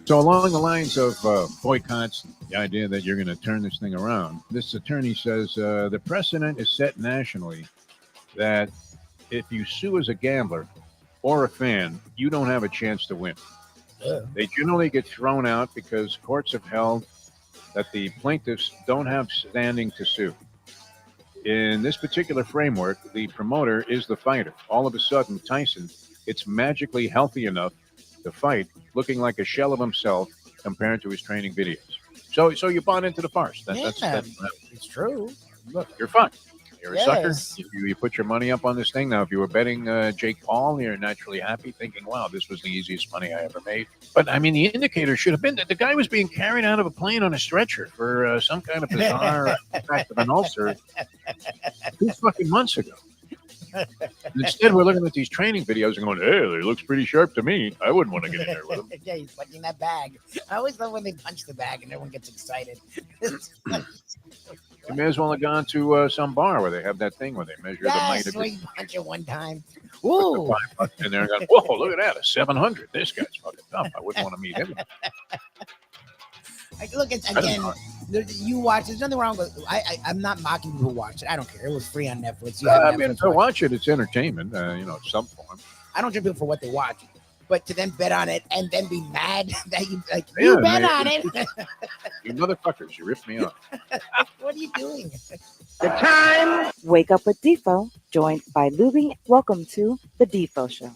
So along the lines of boycotts, the idea that you're going to turn this thing around, this attorney says the precedent is set nationally that if you sue as a gambler or a fan, you don't have a chance to win. Yeah. They generally get thrown out because courts have held that the plaintiffs don't have standing to sue. In this particular framework, the promoter is the fighter. All of a sudden, Tyson, it's magically healthy enough to fight, looking like a shell of himself compared to his training videos. So you bought into the farce. That's it's true. look, you're fine. You're a sucker. Yes. You put your money up on this thing. Now, if you were betting Jake Paul, you're naturally happy, thinking, wow, this was the easiest money I ever made. But, I mean, the indicator should have been that the guy was being carried out of a plane on a stretcher for some kind of bizarre fact of an ulcer 2 fucking months ago. Instead, we're looking at these training videos and going, hey, it looks pretty sharp to me. I wouldn't want to get in there with him. Yeah, he's punching that bag. I always love when they punch the bag and everyone gets excited. You may as well have gone to some bar where they have that thing where they measure the might Yes, of where your you punch it one time. Ooh. and they're going, whoa, look at that, a 700. This guy's fucking tough. I wouldn't want to meet him. Look, it's again. You watch. There's nothing wrong with. I'm not mocking people who watch it. I don't care. It was free on Netflix. You have I mean, Netflix to watch it, it's entertainment. Some form. I don't judge people for what they watch, but to then bet on it and then be mad that you you bet on it. You motherfuckers, you ripped me off. What are you doing? The time. Wake up with Defo, joined by Lubie. Welcome to the Defo Show.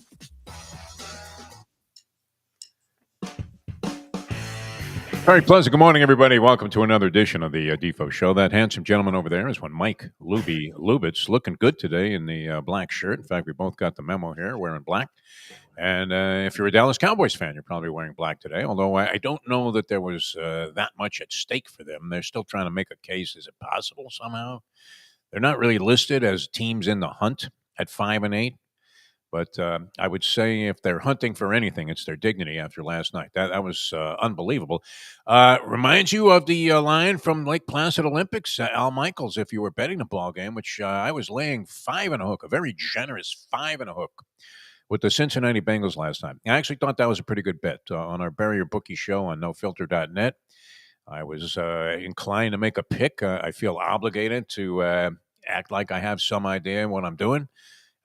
Very pleasant. Good morning, everybody. Welcome to another edition of the Defo Show. That handsome gentleman over there is one Mike Lubitz, looking good today in the black shirt. In fact, we both got the memo here, wearing black. And if you're a Dallas Cowboys fan, you're probably wearing black today, although I don't know that there was that much at stake for them. They're still trying to make a case. Is it possible somehow? They're not really listed as teams in the hunt at 5-8. But I would say if they're hunting for anything, it's their dignity after last night. That was unbelievable. Reminds you of the line from Lake Placid Olympics, Al Michaels, if you were betting the ball game, which I was laying 5 and a hook, a very generous 5 and a hook with the Cincinnati Bengals last night. I actually thought that was a pretty good bet on our Bury Your Bookie show on nofilter.net. I was inclined to make a pick. I feel obligated to act like I have some idea what I'm doing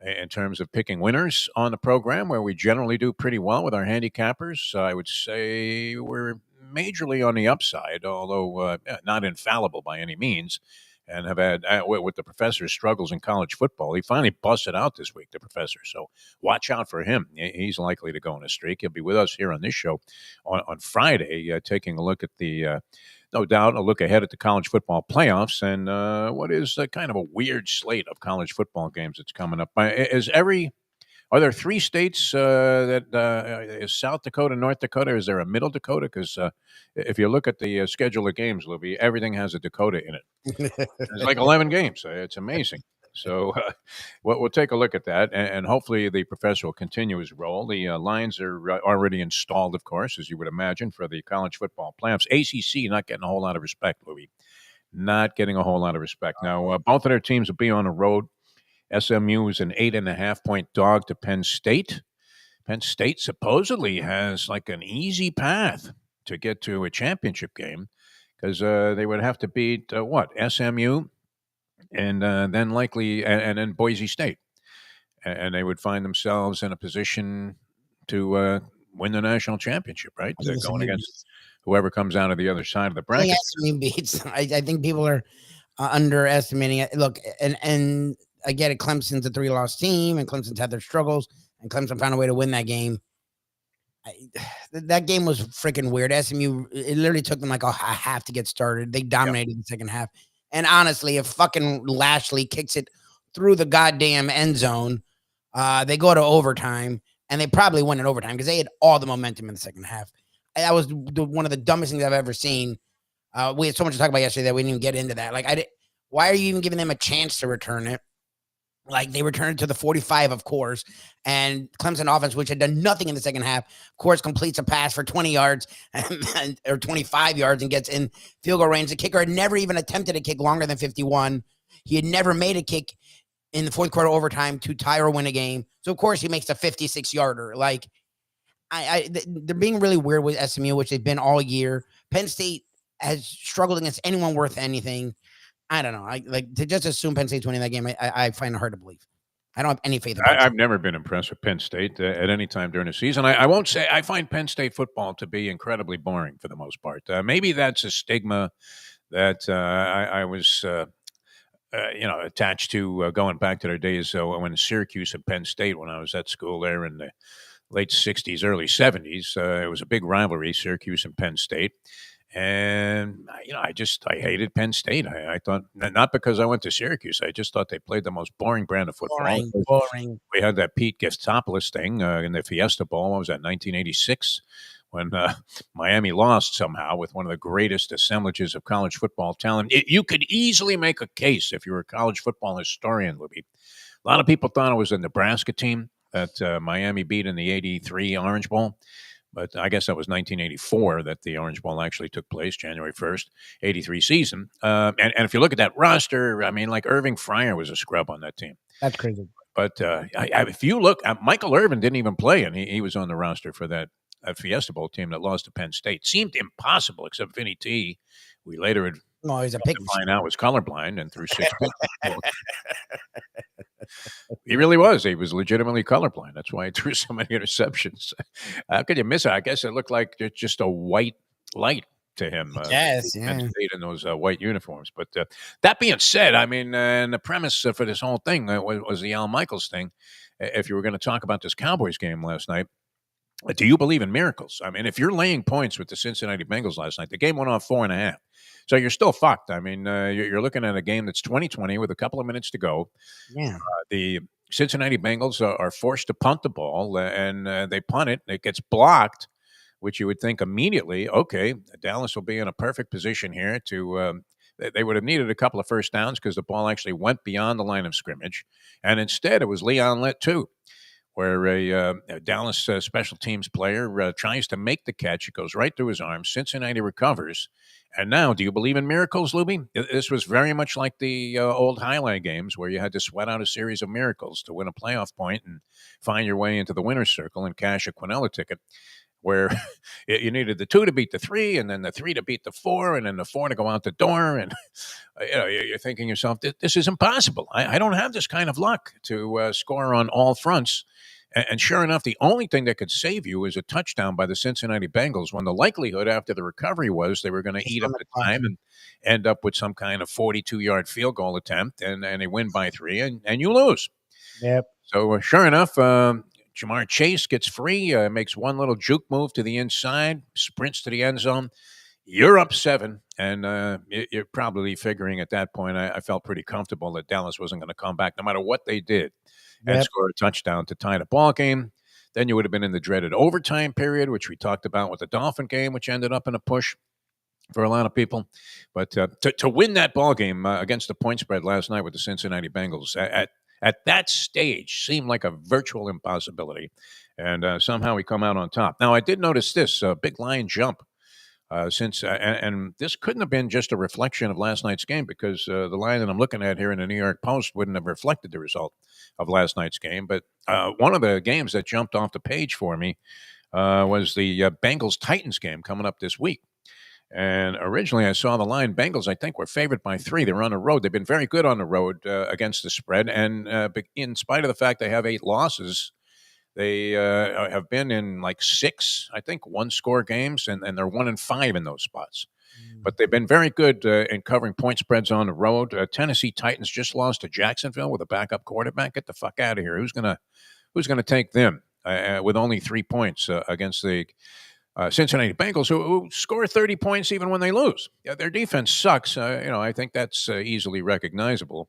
in terms of picking winners on the program, where we generally do pretty well with our handicappers. I would say we're majorly on the upside, although not infallible by any means, and have had, with the professor's struggles in college football, he finally busted out this week, the professor. So watch out for him. He's likely to go on a streak. He'll be with us here on this show on Friday, taking a look at the no doubt, a look ahead at the college football playoffs and what is kind of a weird slate of college football games that's coming up. Are there 3 states that is South Dakota, North Dakota? Is there a Middle Dakota? Because if you look at the schedule of games, Lubie, everything has a Dakota in it. It's like 11 games. It's amazing. So we'll take a look at that, and hopefully the professor will continue his role. The lines are already installed, of course, as you would imagine, for the college football playoffs. ACC not getting a whole lot of respect, Louis. Not getting a whole lot of respect. Now, both of their teams will be on the road. SMU is an 8.5-point dog to Penn State. Penn State supposedly has like an easy path to get to a championship game because they would have to beat, SMU? And then likely, and then Boise State. And they would find themselves in a position to win the national championship, right? Going against whoever comes out of the other side of the bracket. I think people are underestimating it. Look, and I get it. Clemson's a 3-loss team, and Clemson's had their struggles, and Clemson found a way to win that game. That game was freaking weird. SMU, it literally took them like a half to get started. They dominated the second half. And honestly, if fucking Lashley kicks it through the goddamn end zone, they go to overtime, and they probably win in overtime because they had all the momentum in the second half. That was one of the dumbest things I've ever seen. We had so much to talk about yesterday that we didn't even get into that. Like, why are you even giving them a chance to return it? Like, they returned to the 45, of course, and Clemson offense, which had done nothing in the second half, of course, completes a pass for 20 yards or 25 yards and gets in field goal range. The kicker had never even attempted a kick longer than 51. He had never made a kick in the fourth quarter overtime to tie or win a game. So, of course, he makes a 56-yarder. Like, they're being really weird with SMU, which they've been all year. Penn State has struggled against anyone worth anything. I don't know. I like to just assume Penn State's winning that game. I find it hard to believe. I don't have any faith in Penn State. I've never been impressed with Penn State at any time during the season. I won't say I find Penn State football to be incredibly boring for the most part. Maybe that's a stigma that I was, attached to going back to their days when Syracuse and Penn State, when I was at school there in the late 60s, early 70s. It was a big rivalry, Syracuse and Penn State. And, I hated Penn State. I thought, not because I went to Syracuse, I just thought they played the most boring brand of football. Boring. We had that Pete Gastopoulos thing in the Fiesta Bowl. What was that, 1986? When Miami lost somehow with one of the greatest assemblages of college football talent. You could easily make a case if you were a college football historian, Lubie. A lot of people thought it was a Nebraska team that Miami beat in the 83 Orange Bowl. But I guess that was 1984 that the Orange Bowl actually took place, January 1st, 83 season. And if you look at that roster, I mean, like Irving Fryer was a scrub on that team. That's crazy. But if you look, Michael Irvin didn't even play, and he was on the roster for that Fiesta Bowl team that lost to Penn State. Seemed impossible, except Vinny T. We later had he's a to pick. find out was colorblind and threw 6 picks. He really was. He was legitimately colorblind. That's why he threw so many interceptions. How could you miss it? I guess it looked like just a white light to him. Yes, Penn State in those white uniforms. But that being said, I mean, and the premise for this whole thing was the Al Michaels thing. If you were going to talk about this Cowboys game last night, do you believe in miracles? I mean, if you're laying points with the Cincinnati Bengals last night, the game went off 4.5. So you're still fucked. I mean, you're looking at a game that's 20-20 with a couple of minutes to go. Yeah. The Cincinnati Bengals are forced to punt the ball, and they punt it. It gets blocked, which you would think immediately, okay, Dallas will be in a perfect position here to they would have needed a couple of first downs because the ball actually went beyond the line of scrimmage. And instead, it was Leon Lett, too, where a Dallas special teams player tries to make the catch. It goes right through his arm. Cincinnati recovers. And now, do you believe in miracles, Lubie? This was very much like the old highlight games where you had to sweat out a series of miracles to win a playoff point and find your way into the winner's circle and cash a Quinella ticket, where you needed the 2 to beat the 3, and then the 3 to beat the 4, and then the 4 to go out the door. And you're thinking to yourself, this is impossible. I don't have this kind of luck to score on all fronts. And sure enough, the only thing that could save you is a touchdown by the Cincinnati Bengals, when the likelihood after the recovery was they were going to eat up the time and end up with some kind of 42-yard field goal attempt, and they win by 3, and you lose. Yep. So sure enough, Jamar Chase gets free, makes one little juke move to the inside, sprints to the end zone. You're up 7, and you're probably figuring at that point, I felt pretty comfortable that Dallas wasn't going to come back no matter what they did and score a touchdown to tie the ball game. Then you would have been in the dreaded overtime period, which we talked about with the Dolphin game, which ended up in a push for a lot of people. But to win that ball game against the point spread last night with the Cincinnati Bengals at that stage seemed like a virtual impossibility. And somehow we come out on top. Now, I did notice this big line jump. And this couldn't have been just a reflection of last night's game, because the line that I'm looking at here in the New York Post wouldn't have reflected the result of last night's game. But one of the games that jumped off the page for me was the Bengals-Titans game coming up this week. And originally I saw the line, Bengals, I think, were favored by 3. They were on the road. They've been very good on the road against the spread. And in spite of the fact they have 8 losses, they have been in like 6, I think, 1-score games, and they're 1-5 in those spots. But they've been very good in covering point spreads on the road. Tennessee Titans just lost to Jacksonville with a backup quarterback. Get the fuck out of here. Who's gonna take them with only 3 points against the Cincinnati Bengals, who score 30 points even when they lose? Their defense sucks. I think that's easily recognizable.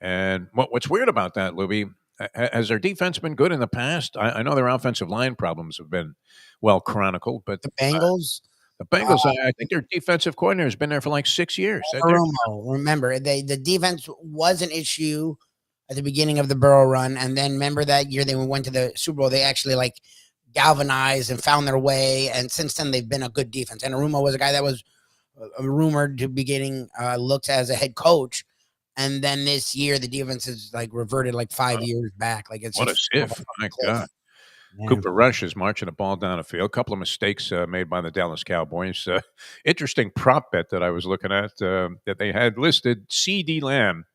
And what's weird about that, Lubie, has their defense been good in the past? I know their offensive line problems have been well chronicled, but the Bengals, I think their defensive coordinator has been there for like 6 years. Remember, the defense was an issue at the beginning of the Burrow run, and then remember that year they went to the Super Bowl, they actually like galvanized and found their way, and since then they've been a good defense. And Aruma was a guy that was rumored to be getting looked as a head coach. And then this year, the defense has like reverted like 5 years back. Like it's what a shift! My God, Yeah. Cooper Rush is marching the ball down the field. A couple of mistakes made by the Dallas Cowboys. Interesting prop bet that I was looking at that they had listed C.D. Lamb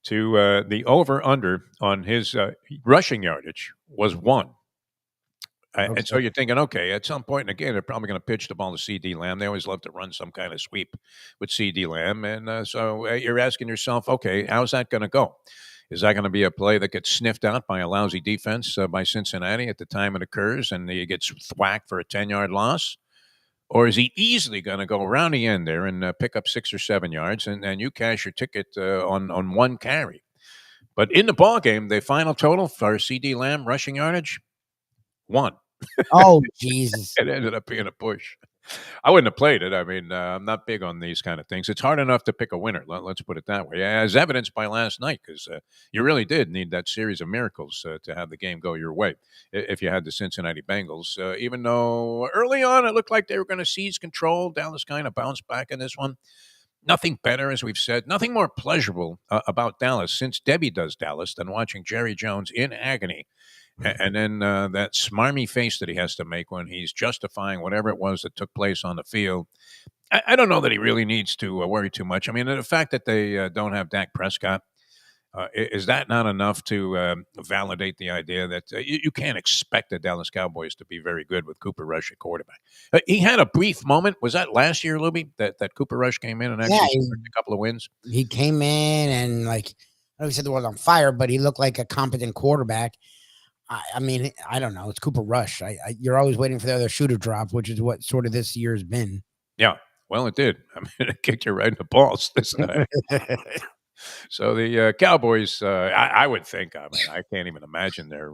to the over-under on his rushing yardage was 1. And so Okay. you're thinking, okay, at some point in the game, they're probably going to pitch the ball to C.D. Lamb. They always love to run some kind of sweep with C.D. Lamb. And so you're asking yourself, okay, how's that going to go? Is that going to be a play that gets sniffed out by a lousy defense by Cincinnati at the time it occurs and he gets thwacked for a 10-yard loss? Or is he easily going to go around the end there and pick up 6 or 7 yards and you cash your ticket on one carry? But in the ball game, the final total for C.D. Lamb rushing yardage, 1. Oh, Jesus. It ended up being a push. I wouldn't have played it. I mean, I'm not big on these kind of things. It's hard enough to pick a winner. Let's put it that way, as evidenced by last night, because you really did need that series of miracles to have the game go your way. If you had the Cincinnati Bengals, even though early on it looked like they were going to seize control, Dallas kind of bounced back in this one. Nothing better, as we've said, nothing more pleasurable about Dallas since Debbie does Dallas than watching Jerry Jones in agony. And then that smarmy face that he has to make when he's justifying whatever it was that took place on the field. I don't know that he really needs to worry too much. I mean, the fact that they don't have Dak Prescott, is that not enough to validate the idea that you can't expect the Dallas Cowboys to be very good with Cooper Rush at quarterback? He had a brief moment. Was that last year, Lubie, that Cooper Rush came in and actually scored a couple of wins? He came in and, like, I don't know if he said the word on fire, but he looked like a competent quarterback. I mean, I don't know. It's Cooper Rush. You're always waiting for the other shoe to drop, which is what sort of this year has been. Yeah, well, it did. I mean, it kicked you right in the balls this time. So the Cowboys, I would think, I mean, I can't even imagine they're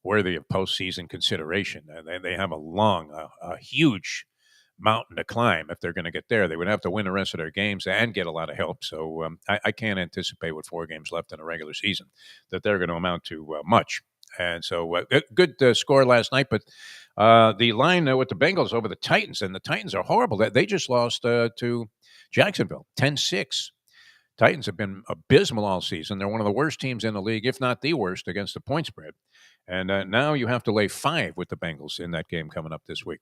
worthy of postseason consideration. They have a long, a huge mountain to climb if they're going to get there. They would have to win the rest of their games and get a lot of help. So I can't anticipate with 4 games left in the regular season that they're going to amount to much. And so good score last night, but the line with the Bengals over the Titans, and the Titans are horrible. They just lost to Jacksonville, 10-6. Titans have been abysmal all season. They're one of the worst teams in the league, if not the worst, against the point spread. And now you have to lay 5 with the Bengals in that game coming up this week.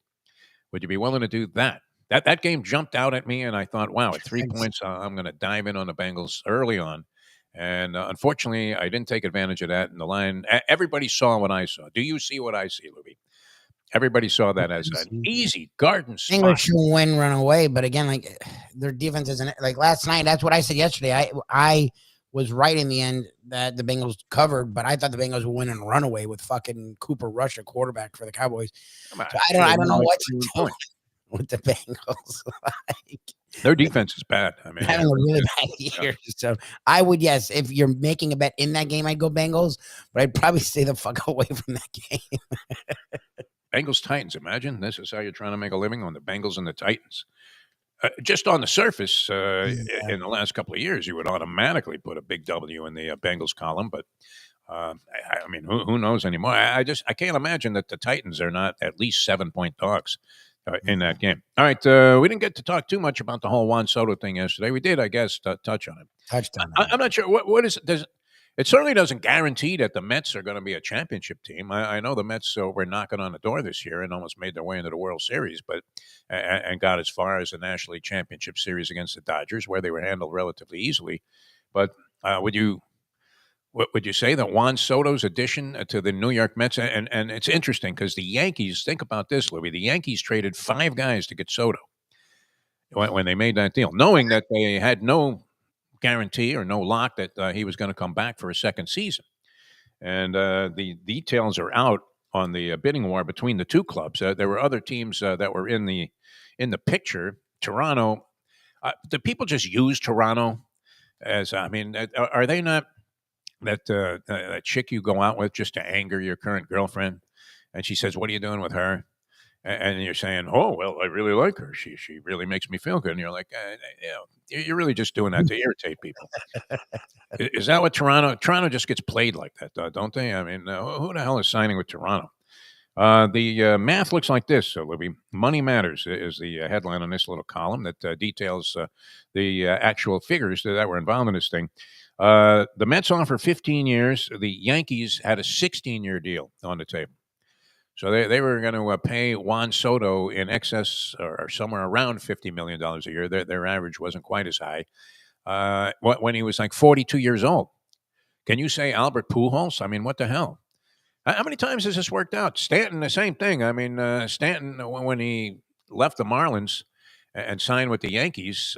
Would you be willing to do that? That game jumped out at me, and I thought, wow, at 3 points, I'm going to dive in on the Bengals early on. And unfortunately, I didn't take advantage of that. And the line, everybody saw what I saw. Do you see what I see, Lubie? Everybody saw that as an easy garden spot. English should win, run away. But again, like, their defense isn't like last night. That's what I said yesterday. I was right in the end that the Bengals covered, but I thought the Bengals would win and run away with fucking Cooper Rush at quarterback for the Cowboys. So I don't know what to do with the Bengals. Like, their defense is bad. I mean, having a really bad year. So I would, yes, if you're making a bet in that game, I'd go Bengals, but I'd probably stay the fuck away from that game. Bengals Titans. Imagine this is how you're trying to make a living, on the Bengals and the Titans. Just on the surface, in the last couple of years, you would automatically put a big W in the Bengals column. But I mean, who knows anymore? I can't imagine that the Titans are not at least 7-point dogs in that game. All right, we didn't get to talk too much about the whole Juan Soto thing yesterday. We did, I guess, touch on it. Touched on I'm not sure what is it. It certainly doesn't guarantee that the Mets are going to be a championship team. I know the Mets were knocking on the door this year and almost made their way into the World Series, but and got as far as the National League Championship Series against the Dodgers, where they were handled relatively easily. But would you say that Juan Soto's addition to the New York Mets, and it's interesting because the Yankees, think about this, Louis, the Yankees traded 5 guys to get Soto when they made that deal, knowing that they had no guarantee or no lock that he was going to come back for a second season. And the details are out on the bidding war between the two clubs. There were other teams that were in the picture. Toronto, do people just use Toronto as, I mean, are they not that chick you go out with just to anger your current girlfriend? And she says, what are you doing with her? And you're saying, oh, well, I really like her. She really makes me feel good. And you're like, you're really just doing that to irritate people. Is that what Toronto just gets played like that, don't they? I mean, who the hell is signing with Toronto? The math looks like this. So, Libby, Money Matters is the headline on this little column that details the actual figures that were involved in this thing. The Mets offer 15 years. The Yankees had a 16-year deal on the table. So they were going to pay Juan Soto in excess or somewhere around $50 million a year. Their average wasn't quite as high when he was like 42 years old. Can you say Albert Pujols? I mean, what the hell? How many times has this worked out? Stanton, the same thing. I mean, Stanton, when he left the Marlins and signed with the Yankees,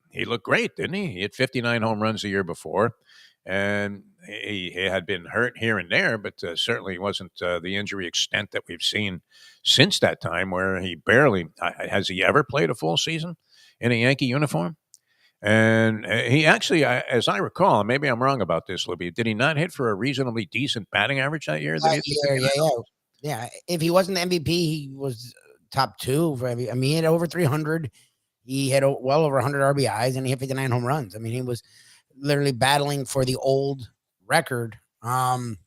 he looked great, didn't he? He had 59 home runs the year before, and he had been hurt here and there, but certainly wasn't the injury extent that we've seen since that time, where he barely has he ever played a full season in a Yankee uniform? And he actually, as I recall, and maybe I'm wrong about this, Libby, did he not hit for a reasonably decent batting average that year? Yeah. If he wasn't the MVP, he was top 2 for every. I mean, he had over 300. He had well over 100 RBIs, and he hit 59 home runs. I mean, he was literally battling for the old record. And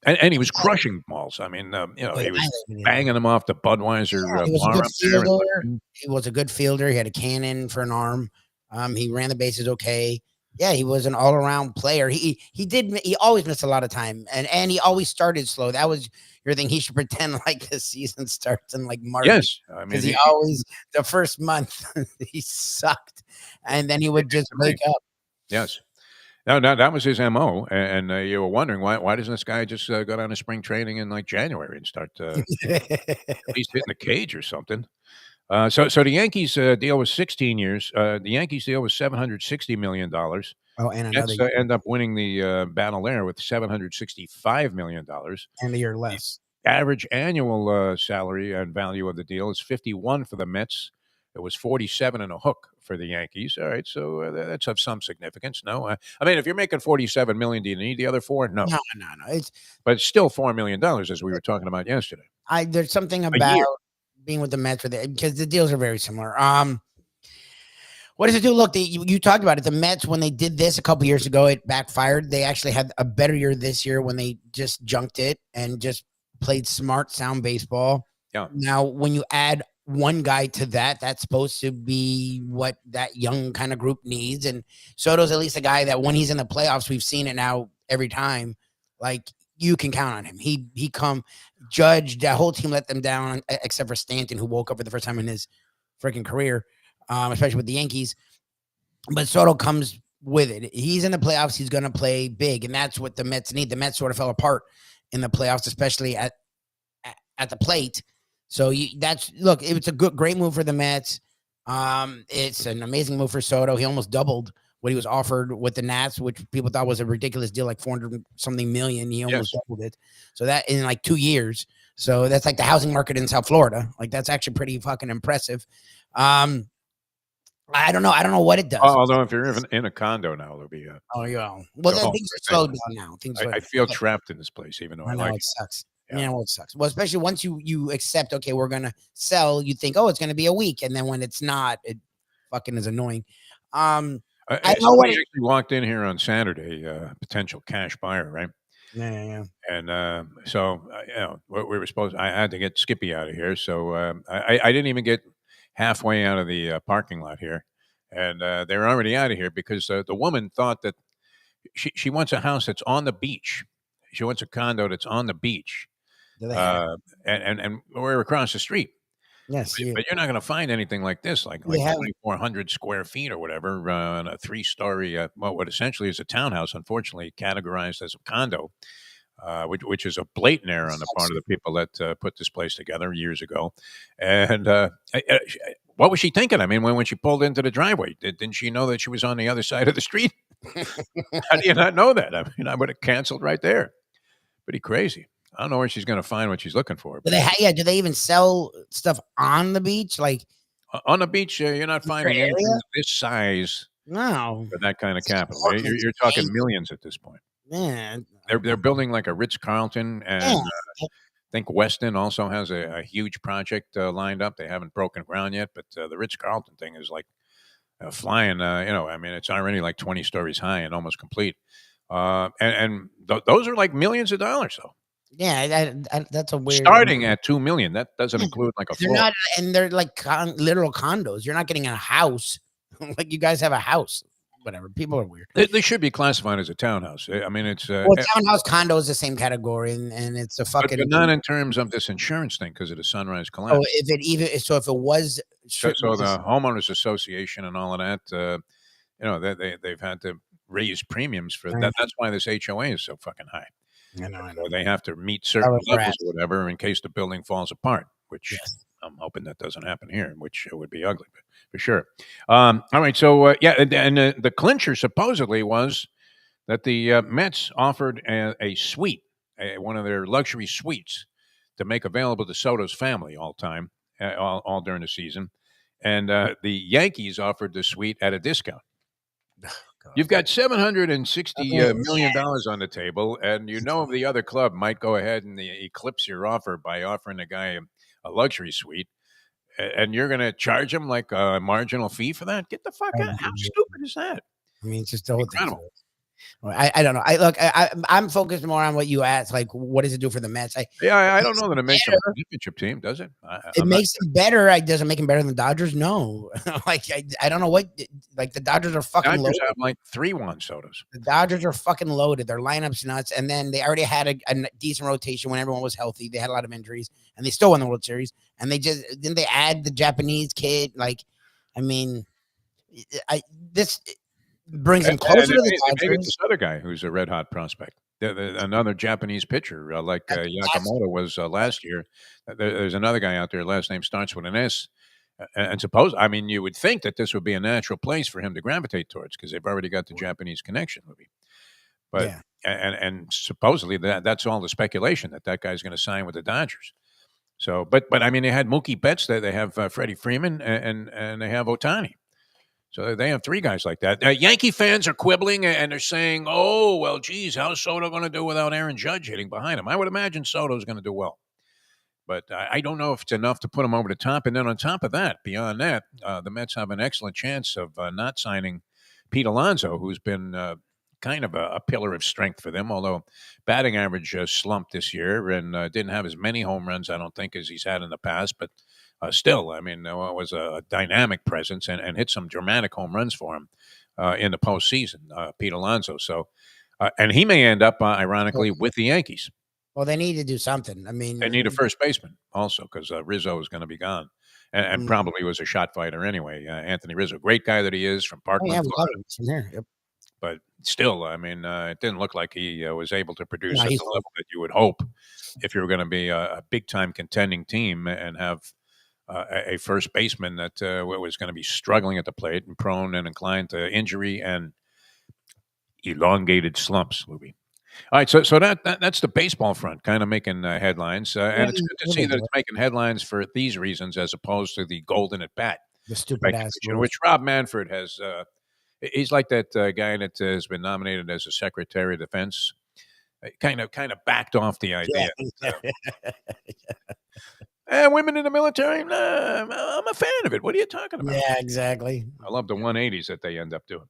he was crushing balls. I mean, he was banging them off the Budweiser he was a bar good up there. fielder. He was a good fielder. He had a cannon for an arm. He ran the bases okay. Yeah, he was an all-around player. He always missed a lot of time, and he always started slow. That was your thing. He should pretend like the season starts in like March. Yes, I mean, because he always the first month he sucked, and then he would just wake up. Yes. No, that was his MO, and you were wondering why doesn't this guy just go down to spring training in like January and start at least hitting the cage or something? So the Yankees deal was 16 years. The Yankees deal was $760 million. Oh, and another Mets end up winning the battle there with $765 million. And a year less. The average annual salary and value of the deal is 51 for the Mets. It was 47 and a hook for the Yankees. All right, so that's of some significance. No, I mean, if you're making 47 million, do you need the other 4? No. But it's still $4 million, as we were talking about yesterday. There's something about being with the Mets because the deals are very similar. What does it do? Look, you talked about it. The Mets, when they did this a couple years ago, it backfired. They actually had a better year this year when they just junked it and just played smart, sound baseball. Yeah. Now, when you add one guy to that, that's supposed to be what that young kind of group needs. And Soto's at least a guy that when he's in the playoffs, we've seen it now every time. Like, you can count on him. He Judge, that whole team let them down, except for Stanton, who woke up for the first time in his freaking career, especially with the Yankees. But Soto comes with it. He's in the playoffs. He's going to play big, and that's what the Mets need. The Mets sort of fell apart in the playoffs, especially at the plate. So it's a great move for the Mets. It's an amazing move for Soto. He almost doubled what he was offered with the Nats, which people thought was a ridiculous deal, like 400 something million. He almost doubled it. So that in like 2 years. So that's like the housing market in South Florida. Like, that's actually pretty fucking impressive. I don't know. I don't know what it does. Although if you're in a condo now, it'll be well, things are slowed down now. I feel trapped in this place, even though I like it. Sucks. Yeah, well, it sucks. Well, especially once you accept, okay, we're gonna sell. You think, it's gonna be a week, and then when it's not, it fucking is annoying. I know what actually walked in here on Saturday, potential cash buyer, right? Yeah. And so we were supposed. I had to get Skippy out of here, so I didn't even get halfway out of the parking lot here, and they were already out of here because the woman thought that she wants a house that's on the beach. She wants a condo that's on the beach, and we're across the street. Yes, but you're not going to find anything like this, like 2,400 square feet or whatever, on a 3-story, what essentially is a townhouse, unfortunately categorized as a condo, which is a blatant error on the part of the people that put this place together years ago. And what was she thinking? I mean, when she pulled into the driveway, didn't she know that she was on the other side of the street? How do you not know that? I mean, I would have canceled right there. Pretty crazy. I don't know where she's going to find what she's looking for. Do they even sell stuff on the beach? Like on the beach, you're not finding anything this size. No, for that kind of capital. You're talking millions at this point. Man, they're building like a Ritz-Carlton, and I think Weston also has a huge project lined up. They haven't broken ground yet, but the Ritz-Carlton thing is like flying. I mean, it's already like 20 stories high and almost complete. Those are like millions of dollars, though. Yeah, that's a weird. Starting at $2 million, that doesn't include like a floor. And they're like literal condos. You're not getting a house. Like, you guys have a house. whatever. People are weird. They should be classified as a townhouse. I mean, it's Well, townhouse condo is the same category, and it's a fucking. but not in terms of this insurance thing because of the Sunrise collapse. Oh, if it was So the homeowners association and all of that, they've had to raise premiums for that. That's why this HOA is so fucking high. I know. So they have to meet certain levels or whatever in case the building falls apart, which I'm hoping that doesn't happen here, which would be ugly, but for sure. All right. So, and the clincher supposedly was that the Mets offered a suite, one of their luxury suites, to make available to Soto's family all during the season. And the Yankees offered the suite at a discount. You've got $760 million on the table, and the other club might go ahead and eclipse your offer by offering the guy a luxury suite, and you're going to charge him like a marginal fee for that? Get the fuck out! How stupid is that? I mean, it's just the whole thing. I don't know. I'm focused more on what you asked. Like, what does it do for the Mets? I don't know that it makes them a championship team, does it? It makes them better. It doesn't make them better than the Dodgers. No, I don't know what. Like the Dodgers are fucking Dodgers loaded. have like 3 Juan Sotos. The Dodgers are fucking loaded. Their lineup's nuts, and then they already had a decent rotation when everyone was healthy. They had a lot of injuries, and they still won the World Series. And then they add the Japanese kid. Like, I mean, this brings them closer to the Dodgers. Maybe this other guy who's a red hot prospect, another Japanese pitcher like Yakamoto was last year. There's another guy out there. Last name starts with an S. And you would think that this would be a natural place for him to gravitate towards because they've already got the Japanese connection, Lubie. But and supposedly that's all the speculation that guy's going to sign with the Dodgers. So, but I mean, they had Mookie Betts. They have Freddie Freeman, and they have Ohtani. So they have 3 guys like that. Yankee fans are quibbling, and they're saying, "Oh, well, geez, how's Soto going to do without Aaron Judge hitting behind him?" I would imagine Soto's going to do well. But I don't know if it's enough to put him over the top. And then on top of that, beyond that, the Mets have an excellent chance of not signing Pete Alonso, who's been kind of a pillar of strength for them, although batting average slumped this year and didn't have as many home runs, I don't think, as he's had in the past. But still, I mean, it was a dynamic presence and hit some dramatic home runs for him in the postseason, Pete Alonso. So, and he may end up, ironically, with the Yankees. Well, they need to do something. I mean, they need a first baseman also because Rizzo is going to be gone, and probably was a shot fighter anyway. Anthony Rizzo, great guy that he is from Parkland, Florida. Yep. But still, I mean, it didn't look like he was able to produce at the level that you would hope if you were going to be a big time contending team and have a first baseman that was going to be struggling at the plate and prone and inclined to injury and elongated slumps, Lubie. All right, so that's the baseball front, kind of making headlines, and it's good to see that it's making headlines for these reasons as opposed to the golden at bat, the stupid ass, which Rob Manfred has. He's like that guy that has been nominated as a Secretary of Defense. Kind of backed off the idea. Women in the military, I'm a fan of it. What are you talking about? Yeah, exactly. I love the 180s that they end up doing.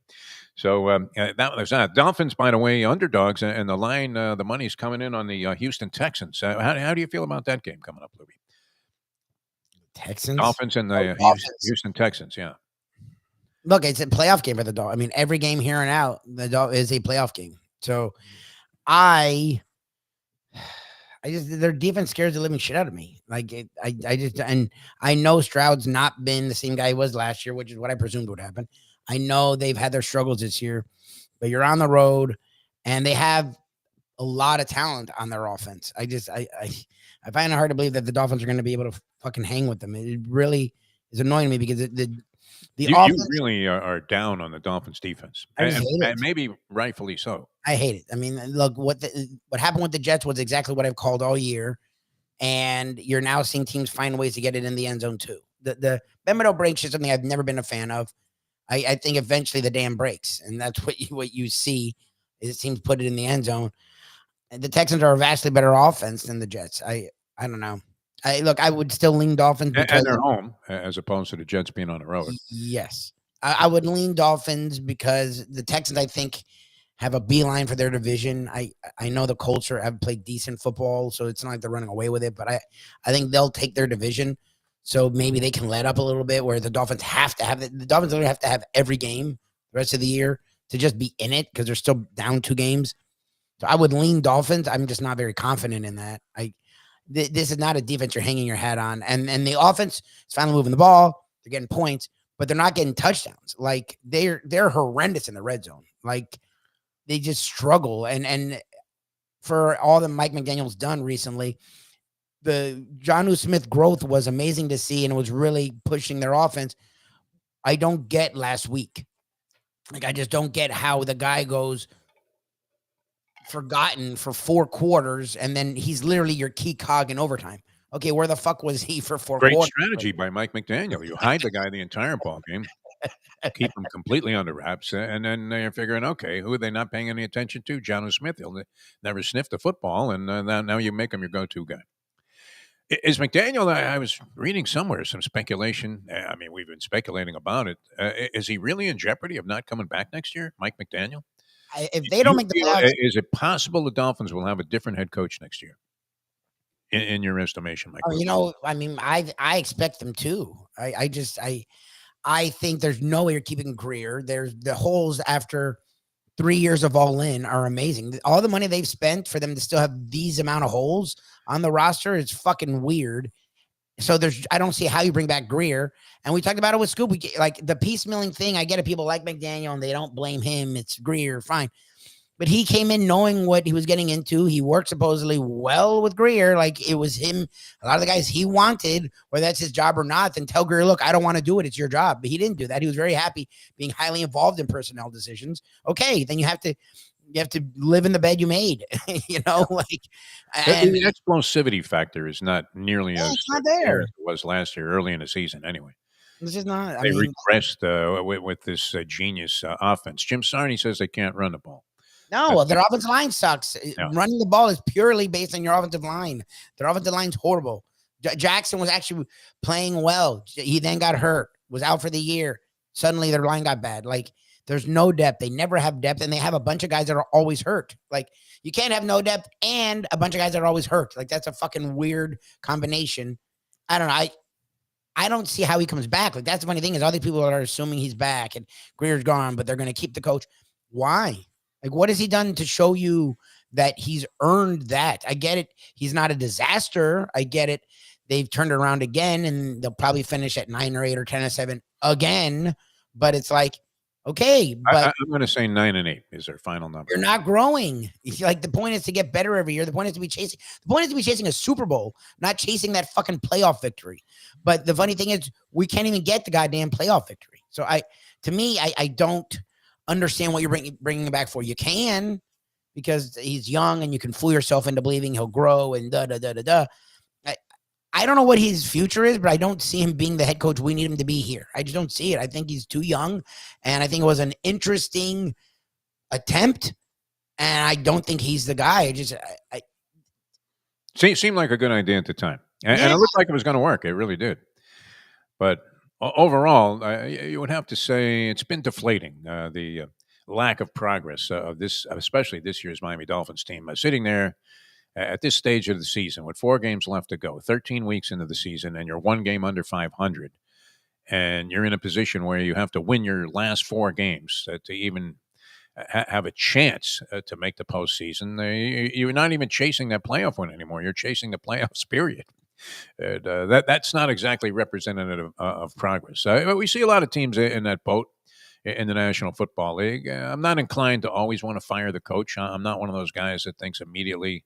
So there's that. Dolphins, by the way, underdogs, and the line, the money's coming in on the Houston Texans. How do you feel about that game coming up, Lubie? Texans? Dolphins and the Houston Texans, yeah. Look, it's a playoff game for the Dolphins. I mean, every game here and out, the Dolphins is a playoff game. So their defense scares the living shit out of me. Like I know Stroud's not been the same guy he was last year, which is what I presumed would happen. I know they've had their struggles this year, but you're on the road and they have a lot of talent on their offense. I find it hard to believe that the Dolphins are going to be able to fucking hang with them. It really is annoying me because you really are down on the Dolphins defense, and maybe rightfully so. I hate it. I mean, look, what happened with the Jets was exactly what I've called all year, and you're now seeing teams find ways to get it in the end zone too. The Bembedo breaks is something I've never been a fan of. I think eventually the dam breaks, and that's what you see is it seems to put it in the end zone. And the Texans are a vastly better offense than the Jets. I don't know. I would still lean Dolphins because they're home as opposed to the Jets being on the road. Yes, I would lean Dolphins because the Texans, I think, have a beeline for their division. I know the Colts have played decent football, so it's not like they're running away with it. But I think they'll take their division, so maybe they can let up a little bit. Where the Dolphins have to have the Dolphins have to have every game the rest of the year to just be in it because they're still down 2 games. So I would lean Dolphins. I'm just not very confident in that. This is not a defense you're hanging your hat on. And the offense is finally moving the ball. They're getting points, but they're not getting touchdowns. Like they're horrendous in the red zone. Like they just struggle. And for all that Mike McDaniel's done recently, the Jonnu Smith growth was amazing to see, and it was really pushing their offense. I don't get last week. Like I just don't get how the guy goes forgotten for 4 quarters, and then he's literally your key cog in overtime. Okay, where the fuck was he for 4 Great quarters? strategy by Mike McDaniel. You hide the guy the entire ball game, keep him completely under wraps, and then you're figuring, okay, who are they not paying any attention to? Jonnu Smith. He'll never sniffed the football, and now you make him your go-to guy. Is McDaniel? I was reading somewhere some speculation. I mean, we've been speculating about it. Is he really in jeopardy of not coming back next year, Mike McDaniel? If they don't make the playoffs, Is it possible the Dolphins will have a different head coach next year? In your estimation, Mike? I mean, I expect them to. I think there's no way you're keeping Greer. There's the holes after 3 years of all in are amazing. All the money they've spent for them to still have these amount of holes on the roster is fucking weird. So I don't see how you bring back Greer. And we talked about it with Scoop. Like the piecemealing thing. I get it. People like McDaniel and they don't blame him. It's Greer, fine. But he came in knowing what he was getting into. He worked supposedly well with Greer. Like it was him. A lot of the guys he wanted, whether that's his job or not, then tell Greer, look, I don't want to do it. It's your job. But he didn't do that. He was very happy being highly involved in personnel decisions. Okay, then you have to live in the bed you made. Like and the explosivity factor is not nearly as not there as it was last year, early in the season. Anyway, it's just not. They regressed with this genius offense. Jim Sarney says they can't run the ball. No, their offensive line sucks. Yeah. Running the ball is purely based on your offensive line. Their offensive line's horrible. Jackson was actually playing well. He then got hurt, was out for the year. Suddenly their line got bad. Like there's no depth. They never have depth, and they have a bunch of guys that are always hurt. Like you can't have no depth and a bunch of guys that are always hurt. Like that's a fucking weird combination. I don't know. I don't see how he comes back. Like that's the funny thing is all these people are assuming he's back and Greer's gone, but they're going to keep the coach. Why? Like, what has he done to show you that he's earned that? I get it. He's not a disaster. I get it. They've turned it around again, and they'll probably finish at 9 or 8 or 10 or 7 again. But it's like, okay. But I'm going to say 9 and 8 is their final number. You're not growing. Like the point is to get better every year. The point is to be chasing. The point is to be chasing a Super Bowl, not chasing that fucking playoff victory. But the funny thing is, we can't even get the goddamn playoff victory. So I don't understand what you're bringing him back for. You can, because he's young and you can fool yourself into believing he'll grow and da. I don't know what his future is, but I don't see him being the head coach we need him to be here. I just don't see it. I think he's too young, and I think it was an interesting attempt, and I don't think he's the guy. Seemed like a good idea at the time, and it looked like it was going to work. It really did. But overall, you would have to say it's been deflating, the lack of progress of this, especially this year's Miami Dolphins team. Sitting there at this stage of the season with 4 games left to go, 13 weeks into the season, and you're 1 game under 500, and you're in a position where you have to win your last 4 games to even have a chance to make the postseason. You're not even chasing that playoff win anymore. You're chasing the playoffs, period. And, that's not exactly representative of progress. We see a lot of teams in that boat in the National Football League. I'm not inclined to always want to fire the coach. I'm not one of those guys that thinks immediately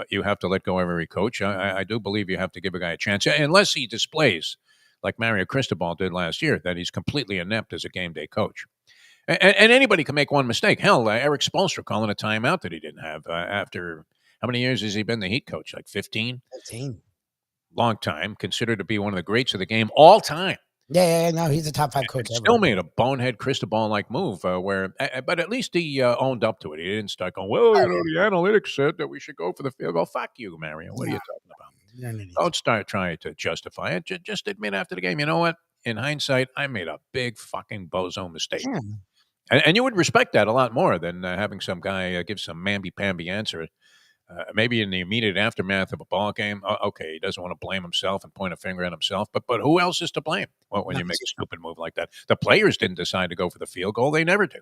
you have to let go of every coach. I do believe you have to give a guy a chance, unless he displays, like Mario Cristobal did last year, that he's completely inept as a game day coach. And anybody can make one mistake. Hell, Eric Spoelstra calling a timeout that he didn't have after how many years has he been the Heat coach? Like 15? 15. Long time, considered to be one of the greats of the game all time. Yeah, no, he's a top 5 coach. Still made a bonehead Cristobal-like move but at least he owned up to it. He didn't start going, well, the analytics said that we should go for the field goal. Fuck you, Mario. What are you talking about? Don't start trying to justify it. Just admit after the game, you know what? In hindsight, I made a big fucking bozo mistake. Yeah. And you would respect that a lot more than having some guy give some mamby-pamby answer maybe in the immediate aftermath of a ball game, okay, he doesn't want to blame himself and point a finger at himself, but who else is to blame when you make a stupid move like that? The players didn't decide to go for the field goal; they never do.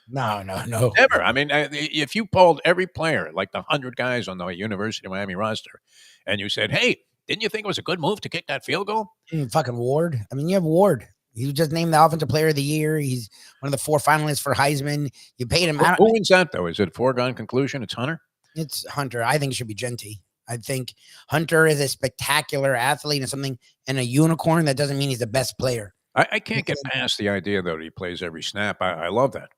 No. Never. I mean, if you polled every player, like the 100 guys on the University of Miami roster, and you said, "Hey, didn't you think it was a good move to kick that field goal?" Fucking Ward. I mean, you have Ward. He was just named the Offensive Player of the Year. He's one of the 4 finalists for Heisman. You paid him. Who wins that though? Is it a foregone conclusion? It's Hunter. It's Hunter. I think it should be Genty. I think Hunter is a spectacular athlete and a unicorn. That doesn't mean he's the best player. I can't get past the idea though that he plays every snap. I love that.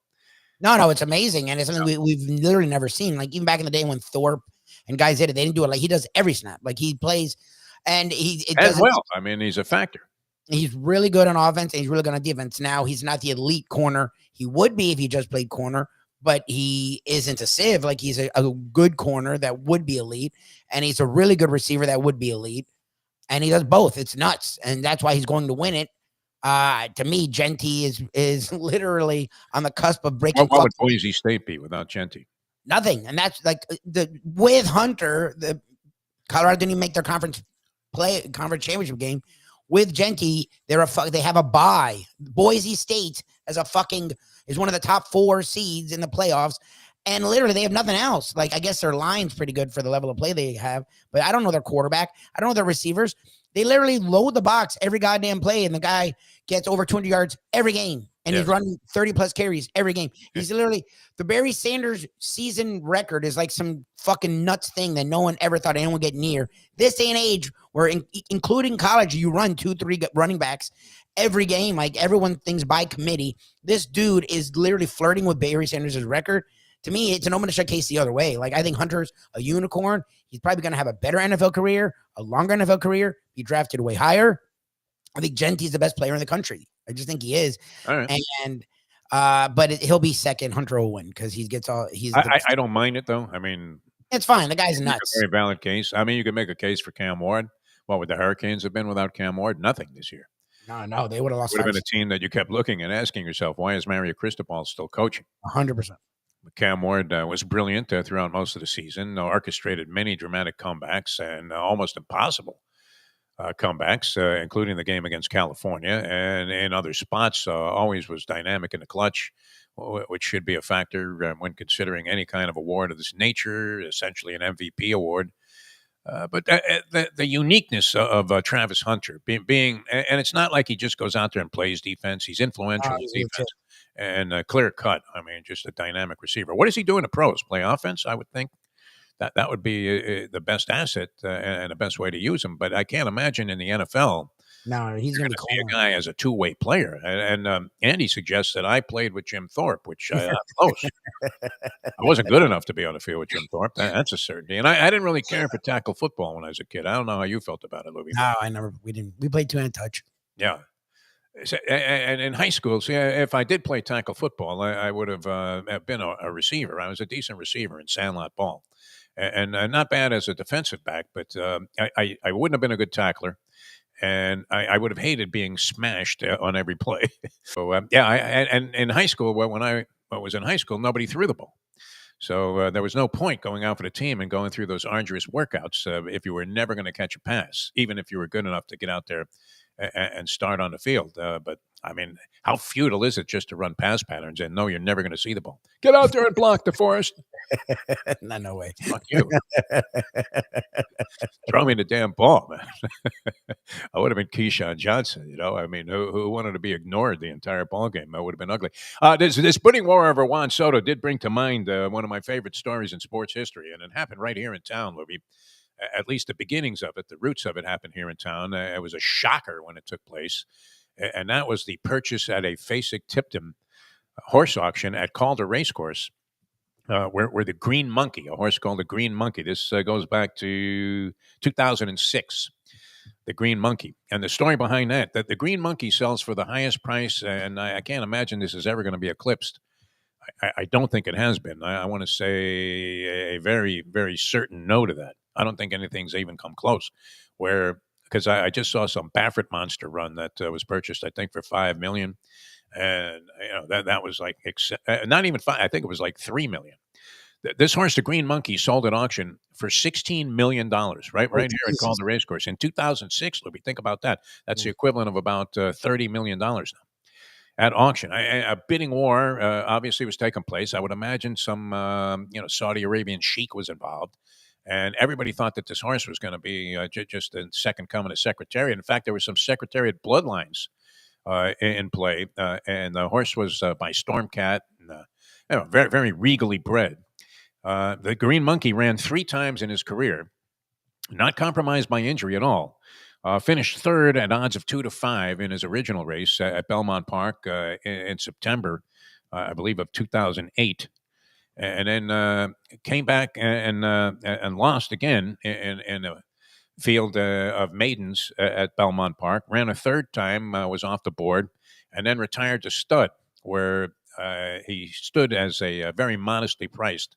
No, it's amazing, and it's something we've literally never seen. Like even back in the day when Thorpe and guys did it, they didn't do it like he does every snap. Like he plays, and well. I mean, he's a factor. He's really good on offense, and he's really good on defense. Now he's not the elite corner. He would be if he just played corner, but he isn't a sieve. Like he's a good corner that would be elite, and he's a really good receiver that would be elite, and he does both. It's nuts, and that's why he's going to win it. To me, Genty is literally on the cusp of breaking. What would Boise State be without Genty? Nothing, and that's like with Hunter, the Colorado didn't even make their conference championship game. With Genty, they have a bye. Boise State is one of the top 4 seeds in the playoffs, and literally they have nothing else. Like I guess their line's pretty good for the level of play they have, but I don't know their quarterback. I don't know their receivers. They literally load the box every goddamn play, and the guy gets over 200 yards every game, and he's running 30-plus carries every game. He's literally the Barry Sanders season record is like some fucking nuts thing that no one ever thought anyone would get near. This day and age, where including college, you run 2-3 running backs every game. Like everyone thinks by committee. This dude is literally flirting with Barry Sanders' record. To me, it's an open case the other way. Like I think Hunter's a unicorn. He's probably going to have a better NFL career, a longer NFL career. Be drafted way higher. I think Genty's the best player in the country. I just think he is. All right. And but he'll be second. Hunter will win because he gets all. I don't mind it though. I mean, it's fine. The guy's nuts. A very valid case. I mean, you could make a case for Cam Ward. What would the Hurricanes have been without Cam Ward? Nothing this year. No, they would have lost. Would have been a team that you kept looking and asking yourself, why is Mario Cristobal still coaching? 100%. Cam Ward was brilliant throughout most of the season, orchestrated many dramatic comebacks and almost impossible comebacks, including the game against California, and in other spots, always was dynamic in the clutch, which should be a factor when considering any kind of award of this nature, essentially an MVP award. But the uniqueness of Travis Hunter being, and it's not like he just goes out there and plays defense. He's influential in defense and clear cut. I mean, just a dynamic receiver. What does he do in the pros? Play offense, I would think. That would be the best asset and the best way to use him. But I can't imagine in the NFL. No, he's going to be a guy as a two-way player. And Andy suggests that I played with Jim Thorpe, which I'm close. I wasn't good enough to be on the field with Jim Thorpe. That's a certainty. And I didn't really care for tackle football when I was a kid. I don't know how you felt about it, Lubie. No, we didn't. We played two-hand touch. Yeah. And in high school, see, if I did play tackle football, I would have been a receiver. I was a decent receiver in sandlot ball. And not bad as a defensive back, but I wouldn't have been a good tackler. And I would have hated being smashed on every play. So, and in high school, when I was in high school, nobody threw the ball. So there was no point going out for the team and going through those arduous workouts if you were never going to catch a pass, even if you were good enough to get out there and start on the field. But, I mean, how futile is it just to run pass patterns and know you're never going to see the ball? Get out there and block, DeForest. No way. Fuck you. Throw me the damn ball, man. I would have been Keyshawn Johnson, you know. I mean, who wanted to be ignored the entire ball game? That would have been ugly. This bidding war over Juan Soto did bring to mind one of my favorite stories in sports history, and it happened right here in town, Lubie. At least the beginnings of it, the roots of it happened here in town. It was a shocker when it took place, and that was the purchase at a Fasig-Tipton horse auction at Calder Racecourse, where the Green Monkey, a horse called the Green Monkey. This goes back to 2006. The Green Monkey. And the story behind that the Green Monkey sells for the highest price, and I can't imagine this is ever going to be eclipsed. I don't think it has been. I want to say a very, very certain no to that. I don't think anything's even come close. Because I just saw some Baffert monster run that was purchased, I think, for $5 million. And, you know, that was like, not even $5, I think it was like $3 million. This horse, the Green Monkey, sold at auction for $16 million, right here at Jesus. Calder Racecourse in 2006. Libby, think about that. That's the equivalent of about $30 million now at auction. A bidding war obviously was taking place. I would imagine some Saudi Arabian sheik was involved, and everybody thought that this horse was going to be just the second coming of Secretariat. In fact, there were some Secretariat bloodlines in play, and the horse was by Stormcat, and, very, very regally bred. The Green Monkey ran 3 times in his career, not compromised by injury at all. Finished third at odds of 2-5 in his original race at Belmont Park in September, I believe, of 2008, and then came back and lost again in a field of maidens at Belmont Park. Ran a third time, was off the board, and then retired to stud, where he stood as a very modestly priced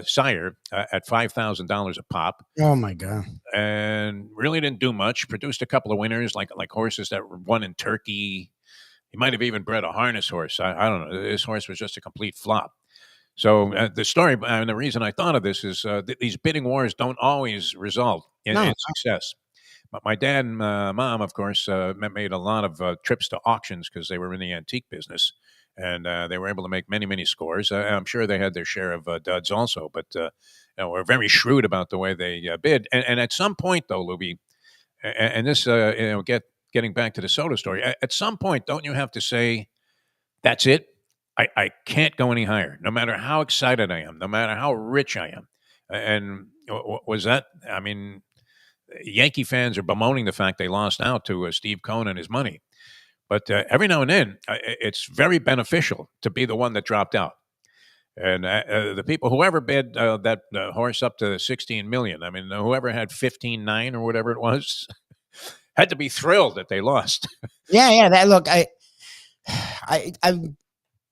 sire at $5,000 a pop. Oh my God! And really didn't do much. Produced a couple of winners, like horses that won in Turkey. He might have even bred a harness horse. I don't know. This horse was just a complete flop. So the story, and the reason I thought of this is these bidding wars don't always result in success. But my dad and mom, of course, made a lot of trips to auctions because they were in the antique business, and they were able to make many, many scores. I'm sure they had their share of duds also, but were very shrewd about the way they bid. And at some point, though, Lubie, and this, getting back to the soda story, at some point, don't you have to say, that's it? I can't go any higher, no matter how excited I am, no matter how rich I am. And was that, I mean, Yankee fans are bemoaning the fact they lost out to Steve Cohen and his money. But every now and then, it's very beneficial to be the one that dropped out. And the people, whoever bid that horse up to 16 million, I mean, whoever had 15.9 or whatever it was, had to be thrilled that they lost. Yeah. That look, I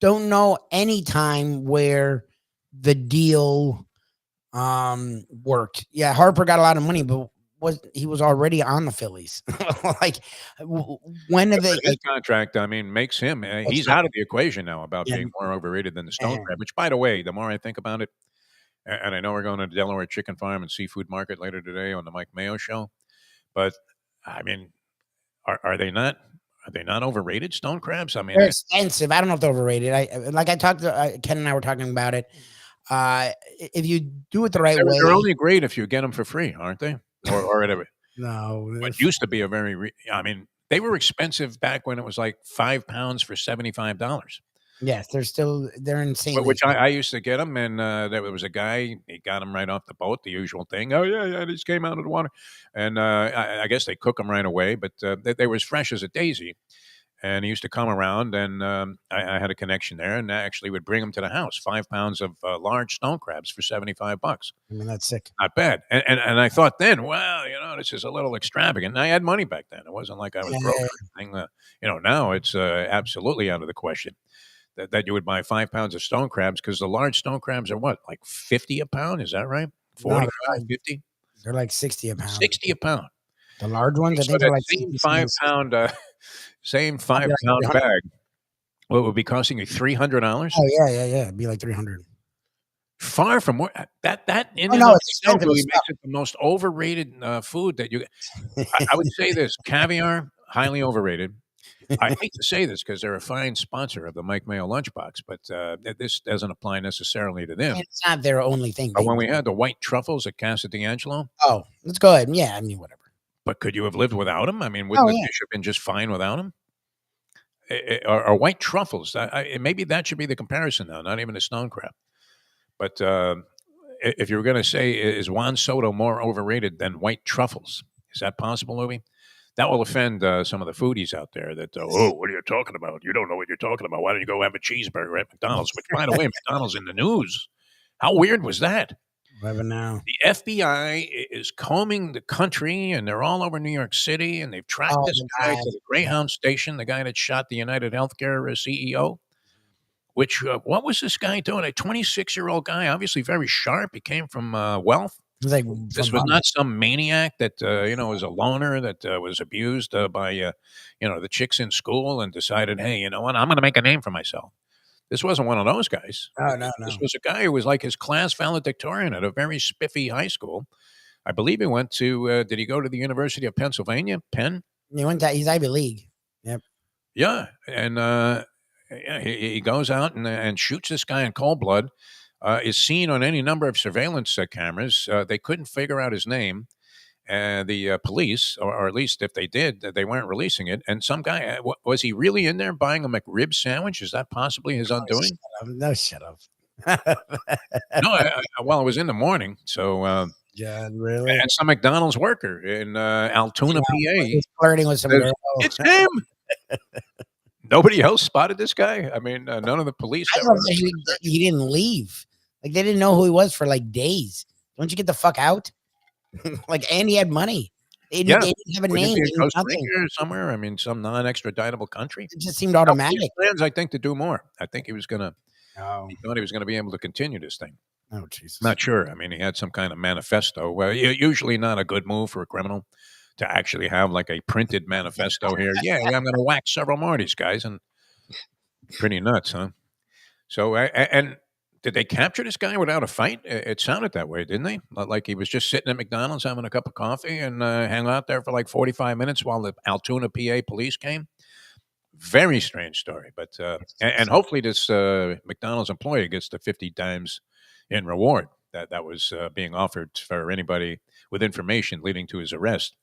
don't know any time where the deal worked. Yeah, Harper got a lot of money, but he was already on the Phillies. Like, when are they? His contract, I mean, makes him. He's out of the equation now about being more overrated than the Stone Crab. Which, by the way, the more I think about it, and I know we're going to Delaware Chicken Farm and Seafood Market later today on the Mike Mayo Show, but I mean, are they not? Are they not overrated, stone crabs? I mean, they're expensive. I don't know if they're overrated. I talked to Ken and I were talking about it. If you do it the right way, they're only great if you get them for free, aren't they? Or whatever. No, what used to be a very. I mean, they were expensive back when it was like £5 for $75. Yes, they're insane. Which I used to get them, and there was a guy, he got them right off the boat, the usual thing. Oh, yeah, these came out of the water. And I guess they cook them right away, but they were as fresh as a daisy. And he used to come around, and I had a connection there, and I actually would bring them to the house, 5 pounds of large stone crabs for $75. I mean, that's sick. Not bad. And I thought then, well, this is a little extravagant. And I had money back then. It wasn't like I was broke or anything. Now it's absolutely out of the question that you would buy 5 pounds of stone crabs, because the large stone crabs are what, like 50 a pound? Is that right? 45, 50? They're like 60 a pound. 60 a pound. The large ones, I think they're like same 5 pound, same 5 pound bag. What would be costing you $300? Oh yeah. It'd be like 300. Far from what that in itself really makes it the most overrated food that you. I would say this: caviar, highly overrated. I hate to say this because they're a fine sponsor of the Mike Mayo Lunchbox, but this doesn't apply necessarily to them. It's not their only thing. But when we had the white truffles at Casa D'Angelo, let's go ahead. Yeah, I mean, whatever. But could you have lived without them? I mean, wouldn't the dish have been just fine without them? Or white truffles? Maybe that should be the comparison, though. Not even a stone crab. But if you were going to say, is Juan Soto more overrated than white truffles? Is that possible, Louie? That will offend some of the foodies out there that, what are you talking about? You don't know what you're talking about. Why don't you go have a cheeseburger at McDonald's? Which, by the way, McDonald's in the news. How weird was that? Whatever now. The FBI is combing the country, and they're all over New York City, and they've tracked this guy to the Greyhound station, the guy that shot the United Healthcare CEO. Which, what was this guy doing? A 26-year-old guy, obviously very sharp. He came from wealth. This was not some maniac that, was a loner that was abused by, the chicks in school and decided, hey, you know what, I'm going to make a name for myself. This wasn't one of those guys. Oh, no, This no. was a guy who was like his class valedictorian at a very spiffy high school. I believe he went to. Did he go to the University of Pennsylvania? Penn. He's Ivy League. Yep. Yeah, and yeah, he goes out and shoots this guy in cold blood. Is seen on any number of surveillance cameras. They couldn't figure out his name. The police, or at least if they did, they weren't releasing it. And some guy, was he really in there buying a McRib sandwich? Is that possibly his undoing? No, shut up. No, well, it was in the morning. So, John, really? and some McDonald's worker in Altoona, PA. He's flirting with some says, girl. It's him. Nobody else spotted this guy. I mean, none of the police. I love that he didn't leave. Like, they didn't know who he was for like days. Don't you get the fuck out? Like, and he had money. They didn't have a name. Costa Rica or somewhere. I mean, some non-extraditable country. It just seemed automatic. He had plans, I think, to do more. I think he was gonna. Oh. He thought he was going to be able to continue this thing. Oh, Jesus. Not sure. I mean, he had some kind of manifesto. Well, usually not a good move for a criminal to actually have like a printed manifesto here. Yeah, I'm going to whack several more of these guys, and pretty nuts, huh? So, and did they capture this guy without a fight? It sounded that way, didn't they? Like he was just sitting at McDonald's having a cup of coffee and hang out there for like 45 minutes while the Altoona, PA police came. Very strange story, but and hopefully this McDonald's employee gets the 50 dimes in reward that was being offered for anybody with information leading to his arrest.